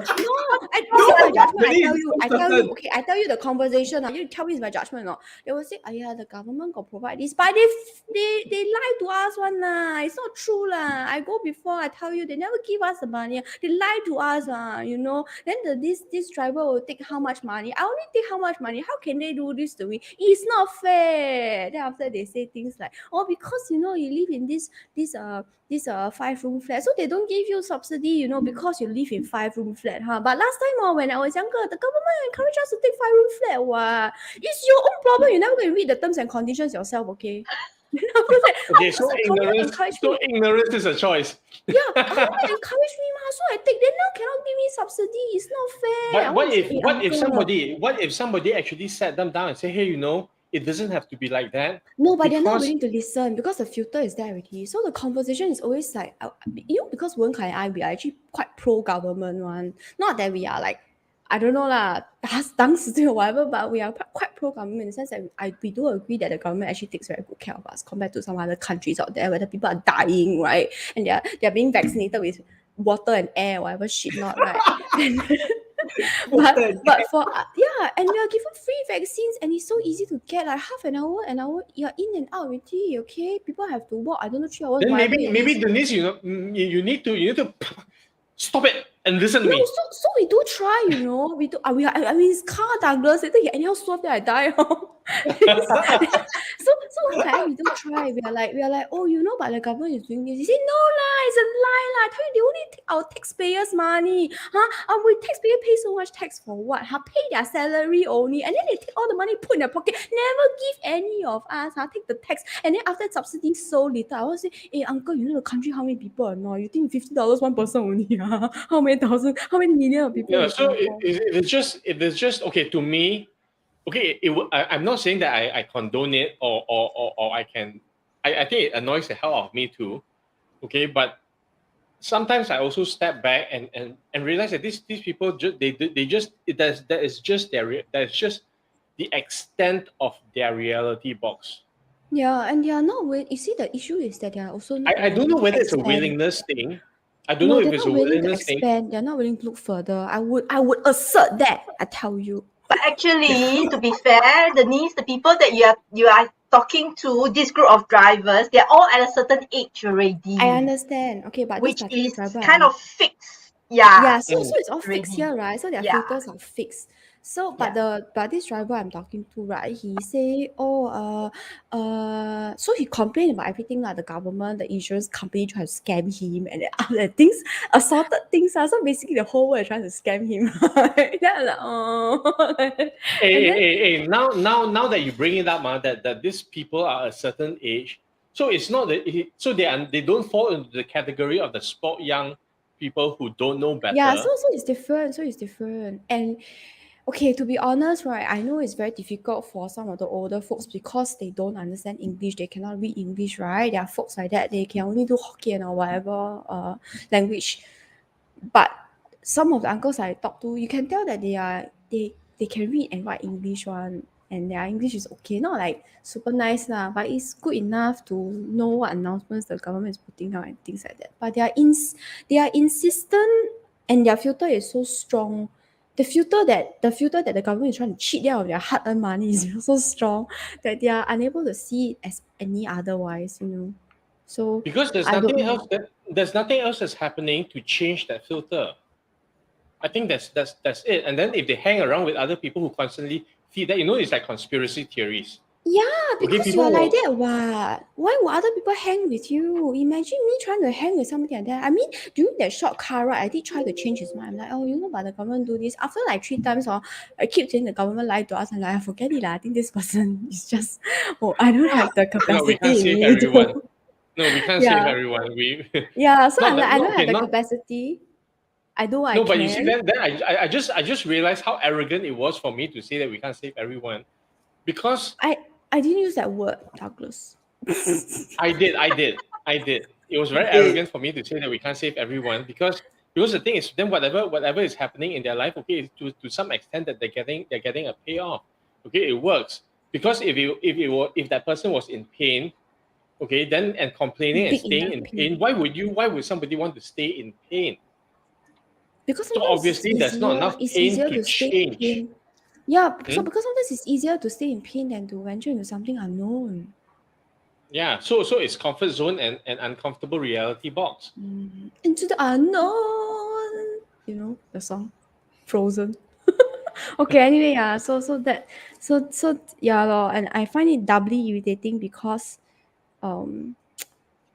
it's No, my judgment. Denise, I tell certain. you, okay, I tell you the conversation. You tell me it's my judgment or not. They will say, yeah, the government got provide this, but they lie to us one lah. It's not true lah. I go before, I tell you, they never give us the money. They lie to us Then this driver will take how much money? I only take how much money. How can they do this to me? It's not fair. Then after they say things like, oh, because you live in this 5-room flat, so they don't give you subsidy, because you live in 5-room flat, huh? But last time, when I was younger, the government encouraged us to take 5-room flat. What? It's your own problem. You're never going to read the terms and conditions yourself, okay? Okay, so the government ignorance, encouraged so me. ignorance is a choice. Yeah, government encouraged me, ma. So I take. They now cannot give me subsidy. It's not fair. But I what want to if say, what if somebody actually sat them down and say, hey, it doesn't have to be like that. No, but they're not Because- willing to listen because the filter is there already. So the conversation is always like, because Wen Kai and I, we are actually quite pro-government one. Not that we are like, I don't know lah, 当时or whatever, but we are quite pro-government in the sense that we do agree that the government actually takes very good care of us compared to some other countries out there where the people are dying, right? And they're being vaccinated with water and air, whatever shit not, right? But for and we are given free vaccines and it's so easy to get, like half an hour you're in and out already, okay? People have to walk, I don't know, 3 hours. Then whatever it maybe is. Denise, you need to stop it and listen to No, me. so we do try, we do. I mean, it's car, Douglas. Later he anyhow swerve, then I die. so one time we do try. We are like, oh, but the government is doing this. He said, no lah, it's a lie lah. I tell you, they only take our taxpayers' money, huh? We taxpayer pay so much tax for what? Pay their salary only, and then they take all the money put in their pocket. Never give any of us. Take the tax, and then after subsidy so little, I will say, hey uncle, you know the country how many people are not? You think $50 one person only? How many thousand? How many million of people? Yeah, in so Singapore? if it's just okay to me. Okay, I'm not saying that I condone it or I can. I think it annoys the hell out of me too. Okay, but sometimes I also step back and realize that these people that is just the extent of their reality box. Yeah, and they are not willing. You see, the issue is that they are also not. I don't know willing to whether it's a expand. willingness thing. I don't No, know if they're it's not a willing to willingness thing. expand. They're not willing to look further. I would assert that. I tell you. But actually, to be fair, Denise, the people that you are talking to, this group of drivers, they're all at a certain age already. I understand. Okay, but Which this particular is driver, kind of fixed. Yeah. yeah. So it's all fixed Really. here, right? So their Yeah. filters are fixed. So, but this driver I'm talking to, right? He say, so he complained about everything like the government, the insurance company trying to scam him, and other things, assorted things. So basically, the whole world is trying to scam him. Then I'm like, oh. Hey, now that you bring it up, that these people are a certain age, so it's not that they don't fall into the category of the sport young people who don't know better. Yeah, so it's different. And okay, to be honest, right, I know it's very difficult for some of the older folks because they don't understand English, they cannot read English, right? There are folks like that, they can only do Hokkien or whatever language. But some of the uncles I talk to, you can tell that they can read and write English one, and their English is okay, not like super nice lah, but it's good enough to know what announcements the government is putting out and things like that. But they are insistent, and their filter is so strong. The filter that the government is trying to cheat them of their hard-earned money is so strong that they are unable to see it as any otherwise, So Because there's I don't nothing know. else that's happening to change that filter. I think that's it. And then if they hang around with other people who constantly feed that, it's like conspiracy theories. Yeah, Okay, because you people are like will. that. What? Why would other people hang with you? Imagine me trying to hang with somebody like that. I mean, during that short car ride, I did try to change his mind. I'm like, oh, but the government do this. After like 3 times, I keep saying the government lied to us. I'm like, forget it lah. I think this person is just, oh, I don't have the No, we can't capacity in save me everyone. to. No, we can't save Yeah, everyone. We yeah. So not I'm like, that. I No, don't have okay, the not capacity. I do what I no. But you see, can. then I just realized how arrogant it was for me to say that we can't save everyone, because I I didn't use that word, Douglas. I did. It was very Okay. arrogant for me to say that we can't save everyone, because the thing is, then whatever is happening in their life, okay, to some extent that they're getting a payoff. Okay, it works, because if that person was in pain, okay, then and complaining and Big staying enough in pain, pain. why would somebody want to stay in pain? Because So sometimes obviously there's not enough it's pain easier to to stay in change. pain. Yeah, so Hmm? because sometimes it's easier to stay in pain than to venture into something unknown. Yeah, so it's comfort zone and uncomfortable reality box. Into the unknown. You know the song, Frozen. Okay. Anyway, yeah. So yeah, lor, and I find it doubly irritating because, um,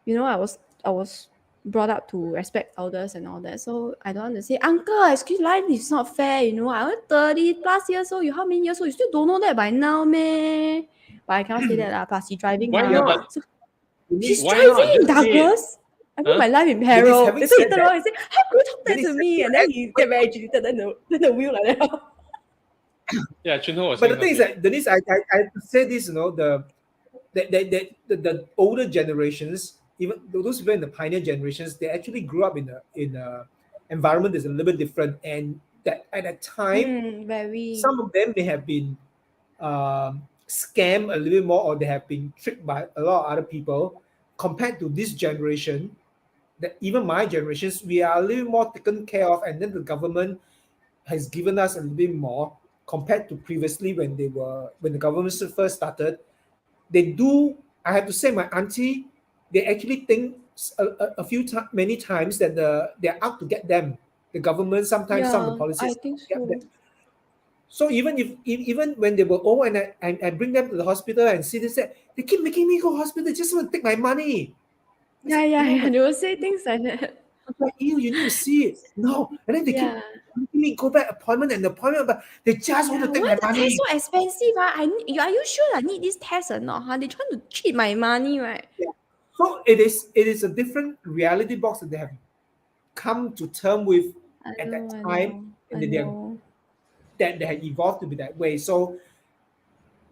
I was brought up to respect elders and all that. So I don't want to say, Uncle, excuse, life is not fair. I was 30 plus years old. You how many years old? You still don't know that by now, meh? But I cannot say that lah. Plus he's driving, Why Yeah, mah. but not? So Denise, he's Why not? driving, Just say it. Douglas. I put Huh? my life in Denise, peril. having Later he said turn that, around and say, how could you talk that Denise, to me? And then he get very agitated. Then the wheel like that. Yeah, Chunho was but saying the thing is something. that Denise, I have to say this, the older generations, even those people in the pioneer generations, they actually grew up in a environment that's a little bit different, and that at that time, Very. some of them may have been scammed a little bit more, or they have been tricked by a lot of other people, compared to this generation. That even my generations, we are a little more taken care of, and then the government has given us a little bit more compared to previously when the government first started. They do. I have to say, my auntie, they actually think many times that they're out to get them. The government, sometimes some of the Yeah, I policies think get them. so. So even when they were old, and I bring them to the hospital and see this, that they keep making me go hospital. They just want to take my money. I Yeah, said, yeah, no, yeah. but They will say things like that. I'm like, you need to see it. No, and then they keep Yeah. making me go back appointment and appointment, but they just want Yeah, to take why my the test money. so expensive? Ah? Are you sure I need this test or not? Huh? They trying to cheat my money, right? Yeah. So it is a different reality box that they have come to term with I at that know, I time, know, and I know. that they had evolved to be that way. So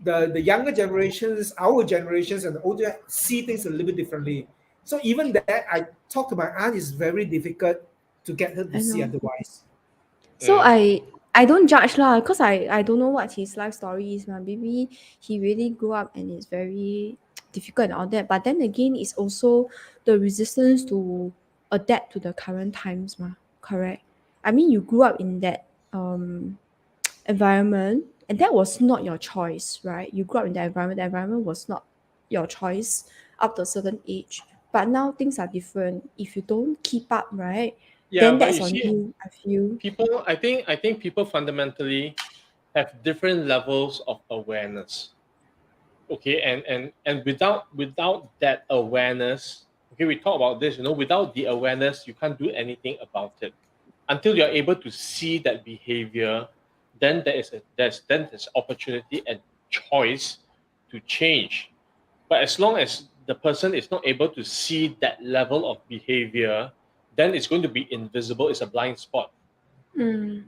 the younger generations, our generations, and the older see things a little bit differently. So even that, I talk to my aunt, is very difficult to get her to I see know. otherwise. So Mm. I don't judge lah, cause I don't know what his life story is. Maybe he really grew up and it's very difficult and all that. But then again, it's also the resistance to adapt to the current times, correct? I mean, you grew up in that environment, and that was not your choice, right? You grew up in that environment. The environment was not your choice up to a certain age. But now things are different. If you don't keep up, right, Yeah, then but that's you on see, you, I feel. people. I think people fundamentally have different levels of awareness. Okay, and without that awareness, okay, we talk about this. Without the awareness, you can't do anything about it until you're able to see that behavior. Then there's opportunity and choice to change. But as long as the person is not able to see that level of behavior, then it's going to be invisible. It's a blind spot. Mm.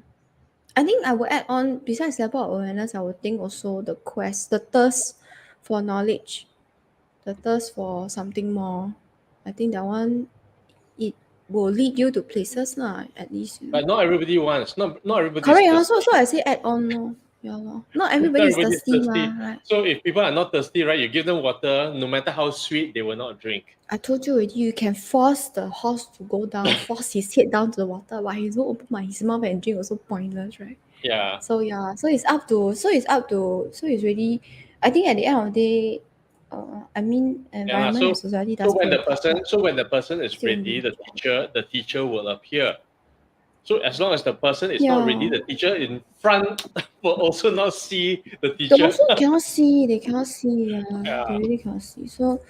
I think I will add on, besides level of awareness, I would think also the quest, the thirst for knowledge, the thirst for something more. I think that one, it will lead you to places lah, at least. But not everybody wants. Not everybody's Correct. thirsty. So I say add on lor. Yeah lor. Not Not everybody is everybody's thirsty thirsty. right? So if people are not thirsty, right, you give them water, no matter how sweet, they will not drink. I told you already, you can force the horse to go down, force his head down to the water, but he don't open his mouth and drink also pointless, right? Yeah. So yeah, so it's really, I think at the end of the day, I mean Yeah, lah. environment and So society so does when play a the part, person but so when the person is still ready, individual. the teacher will appear. So as long as the person is not ready, Yeah. the teacher in front will also not see the They teacher. also cannot see. They cannot see. Yeah. They really cannot see. So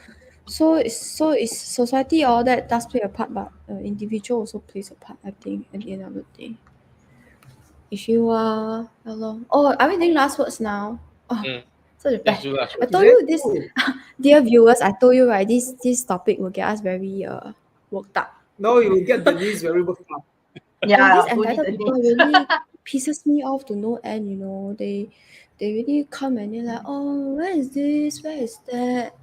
society, all that does play a part, but individual also plays a part. I think at the end of the day, if you are, oh, are we doing last words now? Oh, Mm. such a Let's bad. do last I word. told you this, dear viewers. I told you right. This topic will get us very worked up. No, you will get Denise very worked up. Yeah, These only entitled the people needs. really pisses me off to no end. You know, they really come and they're like, oh, where is this? Where is that?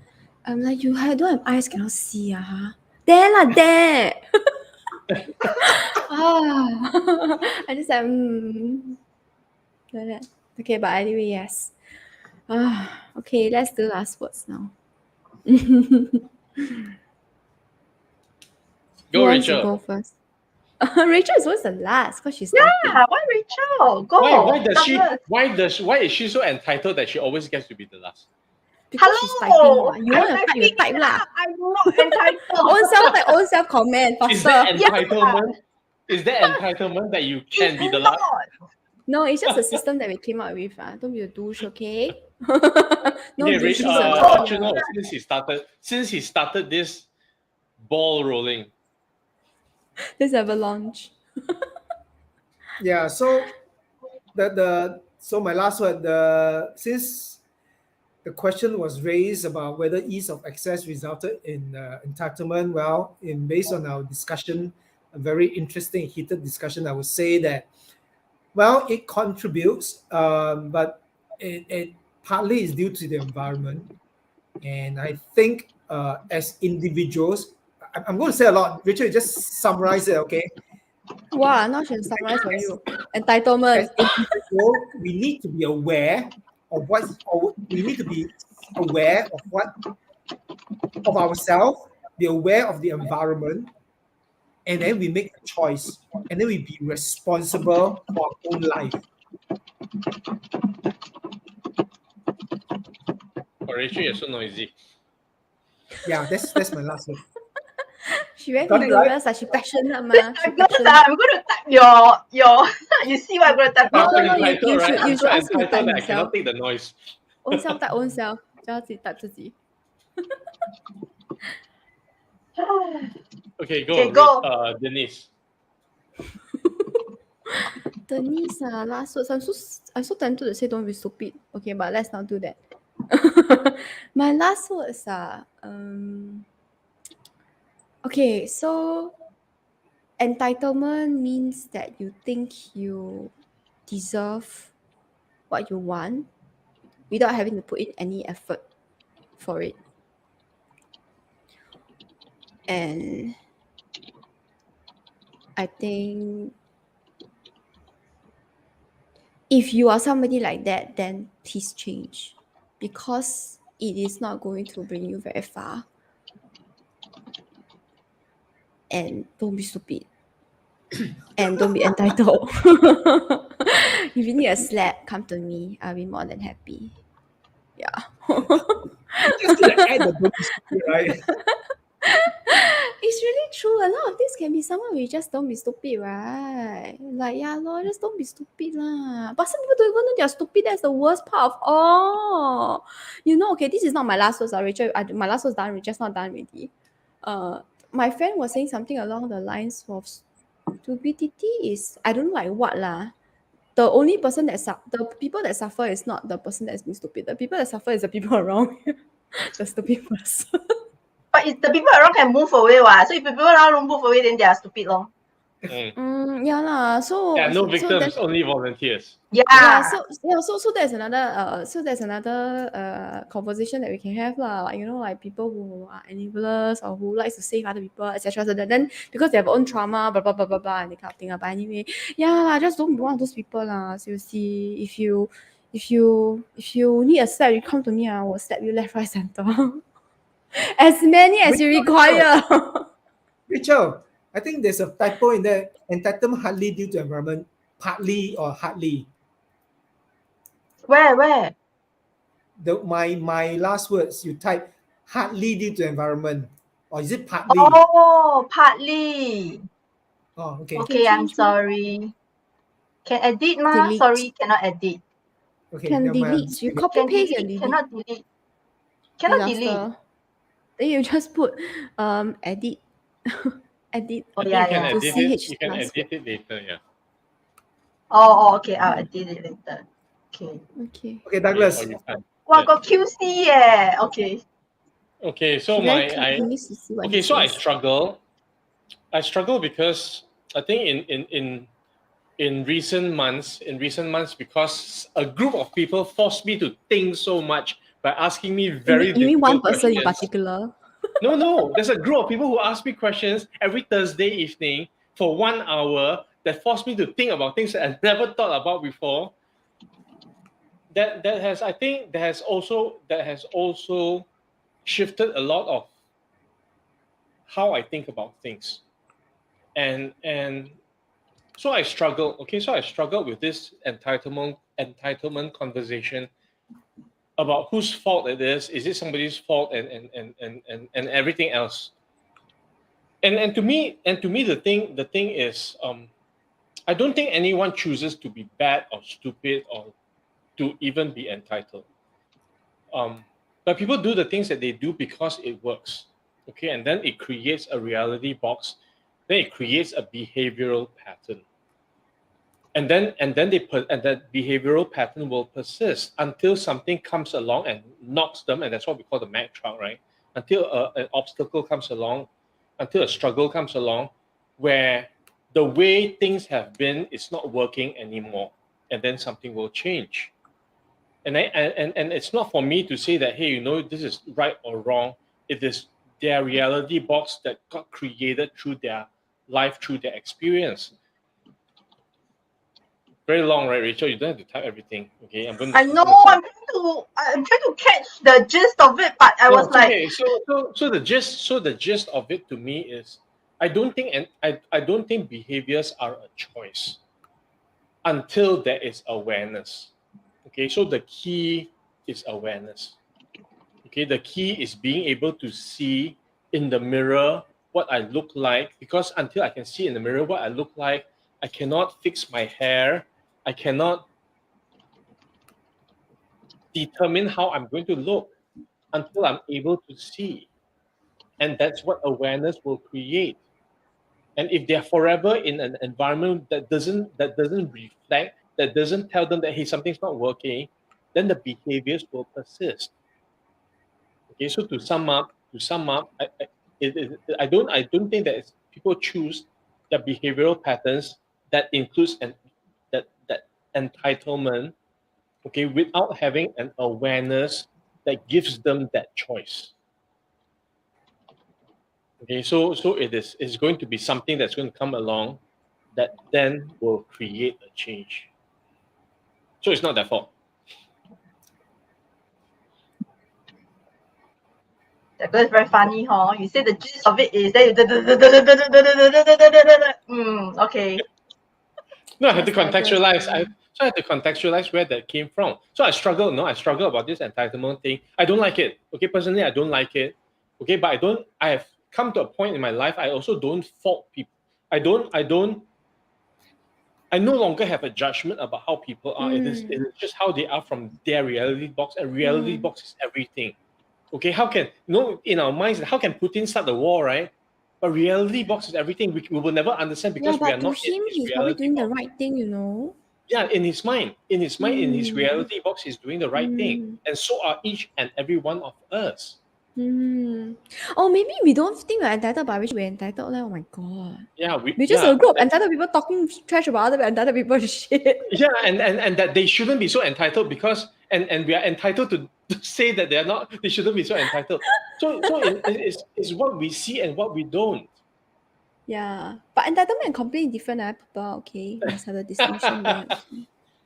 I'm like, you don't have eyes, cannot see, there lah, there. I just like, like that. Okay, but anyway, yes. Okay, let's do last words now. Who Go, wants to Rachel. go first? Rachel is always the last because she's typing. Yeah, why Rachel? Go. Why is she so entitled that she always gets to be the last? Because she's typing. Hello. You want to type, you type lah. I'm not entitled. Own self comment Is faster. that entitlement? Is that entitlement that you can be the last? No, it's just a system that we came up with. Don't be a douche, okay? No Okay, douche. Rachel, you know, since he started this ball rolling. This avalanche. Yeah, so so my last word, since the question was raised about whether ease of access resulted in entitlement, well, based on our discussion, a very interesting heated discussion, I would say that, well, it contributes, but it partly is due to the environment. And I think as individuals, I'm going to say a lot. Richard, just summarize it, okay? Wow, now she'll summarize for you. Entitlement. As individual, we need to be aware of we need to be aware of ourselves, be aware of the environment, and then we make a choice, and then we be responsible for our own life. Oh, Rachel, you're so noisy. Yeah, that's my last word. She very Got it, right? vigorous, like she passionate, ma. I'm going to type your you see what I'm going to type? No, I'm no, so entitled, you right? should I'm so ask him to entitled type that I himself. cannot take the noise. Own self type own self. 叫他自己 type 自己。 Okay, go. Okay, go. Denise. Denise, last words. I'm so tempted to say don't be stupid. Okay, but let's not do that. My last words are okay, so entitlement means that you think you deserve what you want without having to put in any effort for it. And I think if you are somebody like that, then please change, because it is not going to bring you very far. And don't be stupid. And don't be entitled. If you need a slap, come to me. I'll be more than happy. Yeah. Just gonna add the bonus, right? It's really true. A lot of things can be someone we just don't be stupid, right? Like, yeah, Lord, just don't be stupid lah. But some people don't even know they're stupid. That's the worst part of all. You know, okay, this is not my last words, Rachel. My last words done, just not done already. My friend was saying something along the lines of stupidity is, I don't know like what lah. The only person the people that suffer is not the person that's being stupid. The people that suffer is the people around the stupid person. But if the people around can move away, so if the people around don't move away, then they are stupid, lor. Yeah lah. So Yeah, no so victims, only volunteers. Yeah. So there's another conversation that we can have lah. Like, you know, like people who are enablers or who likes to save other people, etc. So then because they have own trauma, blah blah blah blah blah, and they kind of thing. But anyway, yeah lah, just don't be one of those people lah. Seriously, if you need a slap, you come to me. I will slap you left, right, center. As many as you require. Rachel, I think there's a typo in there. Entitlement hardly due to environment, partly or hardly. Where? My last words, you type hardly due to environment, or is it partly? Oh, partly. Oh, okay. Okay, I'm sorry. Can edit, ma? Delete. Sorry, cannot edit. Okay, Can never mind, I'm delete. just You kidding. copy Can paste delete, and delete. cannot delete. Cannot delete. Disaster. Then you just put edit edit Oh I think yeah, you can yeah. to edit it. CH You can transcript. edit it later. Yeah. Oh, okay. I'll edit it later. Okay. Okay. Okay, Okay, Douglas. or you can. Wow, Yeah. got QC, yeah. Okay. Okay, so He very clean. He needs to see what he okay, so I says. struggle. I struggle because I think in recent months, because a group of people forced me to think so much by asking me very You mean one difficult person in questions. particular? No, there's a group of people who ask me questions every Thursday evening for 1 hour that forced me to think about things that I never thought about before. That has, I think, that has also shifted a lot of how I think about things, and so I struggle. Okay, so I struggle with this entitlement conversation about whose fault it is. Is it somebody's fault, and everything else? And to me, the thing is, I don't think anyone chooses to be bad or stupid or to even be entitled. But people do the things that they do because it works. Okay, and then it creates a reality box. Then it creates a behavioral pattern. And then that behavioral pattern will persist until something comes along and knocks them, and that's what we call the Mack truck, right? Until an obstacle comes along, until a struggle comes along, where the way things have been is not working anymore, and then something will change. And it's not for me to say that, hey, this is right or wrong. It is their reality box that got created through their life, through their experience. Very long, right, Rachel? You don't have to type everything. Okay, I'm I know. I'm trying to catch the gist of it, but I was like, okay. So the gist of it to me is, I don't think behaviors are a choice until there is awareness. Okay, so the key is awareness. Okay, the key is being able to see in the mirror what I look like, because until I can see in the mirror what I look like, I cannot fix my hair. I cannot determine how I'm going to look until I'm able to see. And that's what awareness will create. And if they're forever in an environment that doesn't reflect, that doesn't tell them that, hey, something's not working, then the behaviors will persist. Okay, so to sum up, I don't think that people choose the behavioral patterns that includes that entitlement, okay, without having an awareness that gives them that choice. Okay, so it's going to be something that's going to come along that then will create a change. So it's not their fault. that was very funny, huh? You say the gist of it is that okay. No, I had to Yes, contextualize. digress. I had to contextualize where that came from. So I struggle. No, I struggle about this entitlement thing. I don't like it. Okay, personally, I don't like it. Okay, but I have come to a point in my life. I also don't fault people. I no longer have a judgment about how people are. It is just how they are from their reality box, and reality box is everything. Okay, how can in our minds, how can Putin start the war, right? But reality box is everything. We will never understand because we are to not in him, his he's probably reality doing box. the right thing, Yeah, in his mind, in his reality box, he's doing the right thing, and so are each and every one of us. Oh, maybe we don't think we're entitled, but we should be entitled. Like, oh my god. Yeah, We're just a group of entitled people talking trash about other entitled people shit. Yeah, and that they shouldn't be so entitled because and we are entitled to say that they are not. They shouldn't be so entitled. So it's what we see and what we don't. Yeah. But entitlement and complaint different, people. Okay. Must have a distinction there.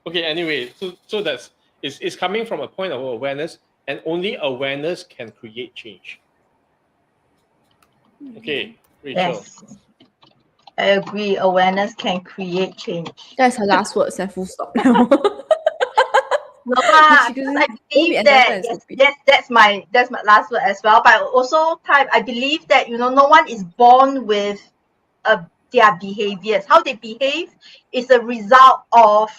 Okay, anyway, so that's it's coming from a point of awareness, and only awareness can create change. Okay, Rachel. Yes. I agree. Awareness can create change. That's her last words and full stop. No, I believe that yes, that's my last word as well. But also, I believe that no one is born with their behaviors. How they behave is a result of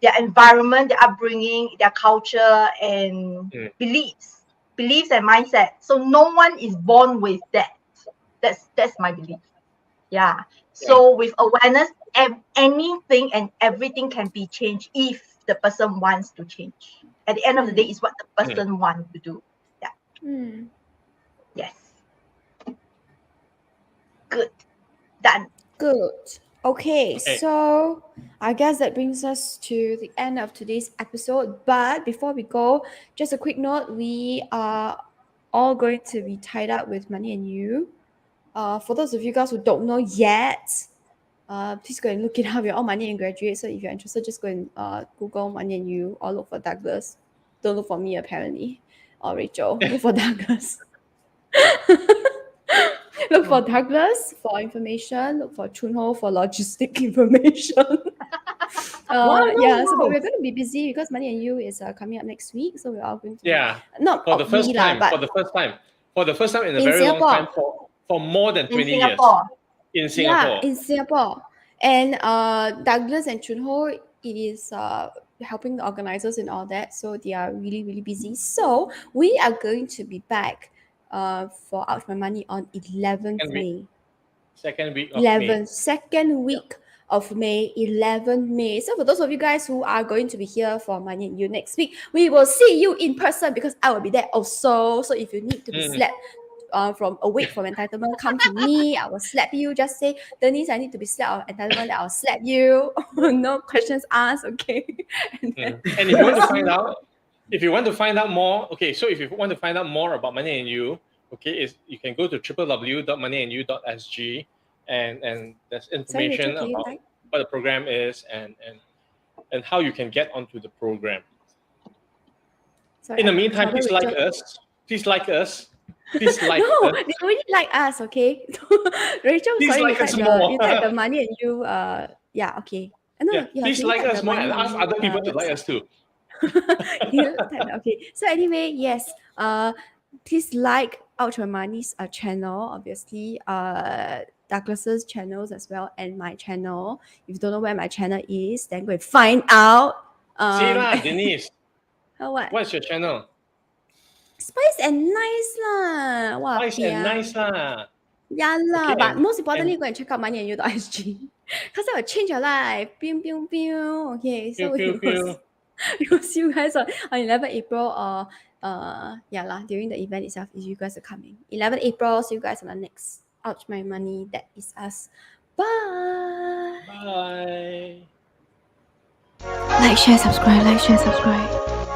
their environment, their upbringing, their culture, and Mm. beliefs and mindset. So no one is born with that. That's my belief. Yeah. So with awareness, anything and everything can be changed if the person wants to change. At the end of the day, it's what the person wants to do. Mm. Yes. Good. Done. Good. Okay, Okay. so I guess that brings us to the end of today's episode. But before we go, just a quick note: we are all going to be tied up with Money and You. For those of you guys who don't know yet, please go and look it up. We're all Money and Graduate. So if you're interested, just go and Google Money and You or look for Douglas. Don't look for me apparently, or Rachel. Look for Douglas. Look for Douglas for information. Look for Chunho for logistic information. Yeah, so but we're going to be busy because Money and You is coming up next week. So we're all going to Yeah. not For the first me time. lah, For but the first time in a in very long Singapore. time for more than In 20 years. Singapore. In Singapore. Yeah, in Singapore. And Douglas and Chunho is helping the organizers and all that. So they are really, really busy. So we are going to be back for Ouch My Money on 11th Second week. May. Second week of May. Second week of May, 11th May. So for those of you guys who are going to be here for Money and You next week, we will see you in person because I will be there also. So if you need to be slapped from awake from entitlement, come to me. I will slap you. Just say, Denise, I need to be slapped of entitlement. I'll slap you. No questions asked. Okay. And then- And if you want to find out, more, okay, so if you want to find out more about Money and You, okay, you can go to www.moneyandyou.sg and there's Sorry, information Rachel, can you about type? what the program is and how you can get onto the program. Sorry, In the I meantime, trouble please like Rachel. us. Please like us. Please like No, us. they already like us, okay? Rachel, Please sorry, like you us type more. you type the Money and You, yeah, okay. No, Yeah, please can you like type us the more Money and ask You, other people to like website? us too. Okay, so anyway, yes, please like Ouch My Money's channel, obviously, Douglas's channels as well, and my channel. If you don't know where my channel is, then go and find out. See lah, Denise. What? What's your channel? Spice and Nice lah. Wow, Nice and nice lah. Yeah lah, Okay, but most and importantly, go and check out moneyandyou.sg because that will change your life. Pew, pew, pew. Okay, so pew, pew. we will see you guys on 11 April or yeah lah, during the event itself if you guys are coming. 11 April, see you guys on the next Ouch My Money. That is us. Bye. Bye. Like, share, subscribe.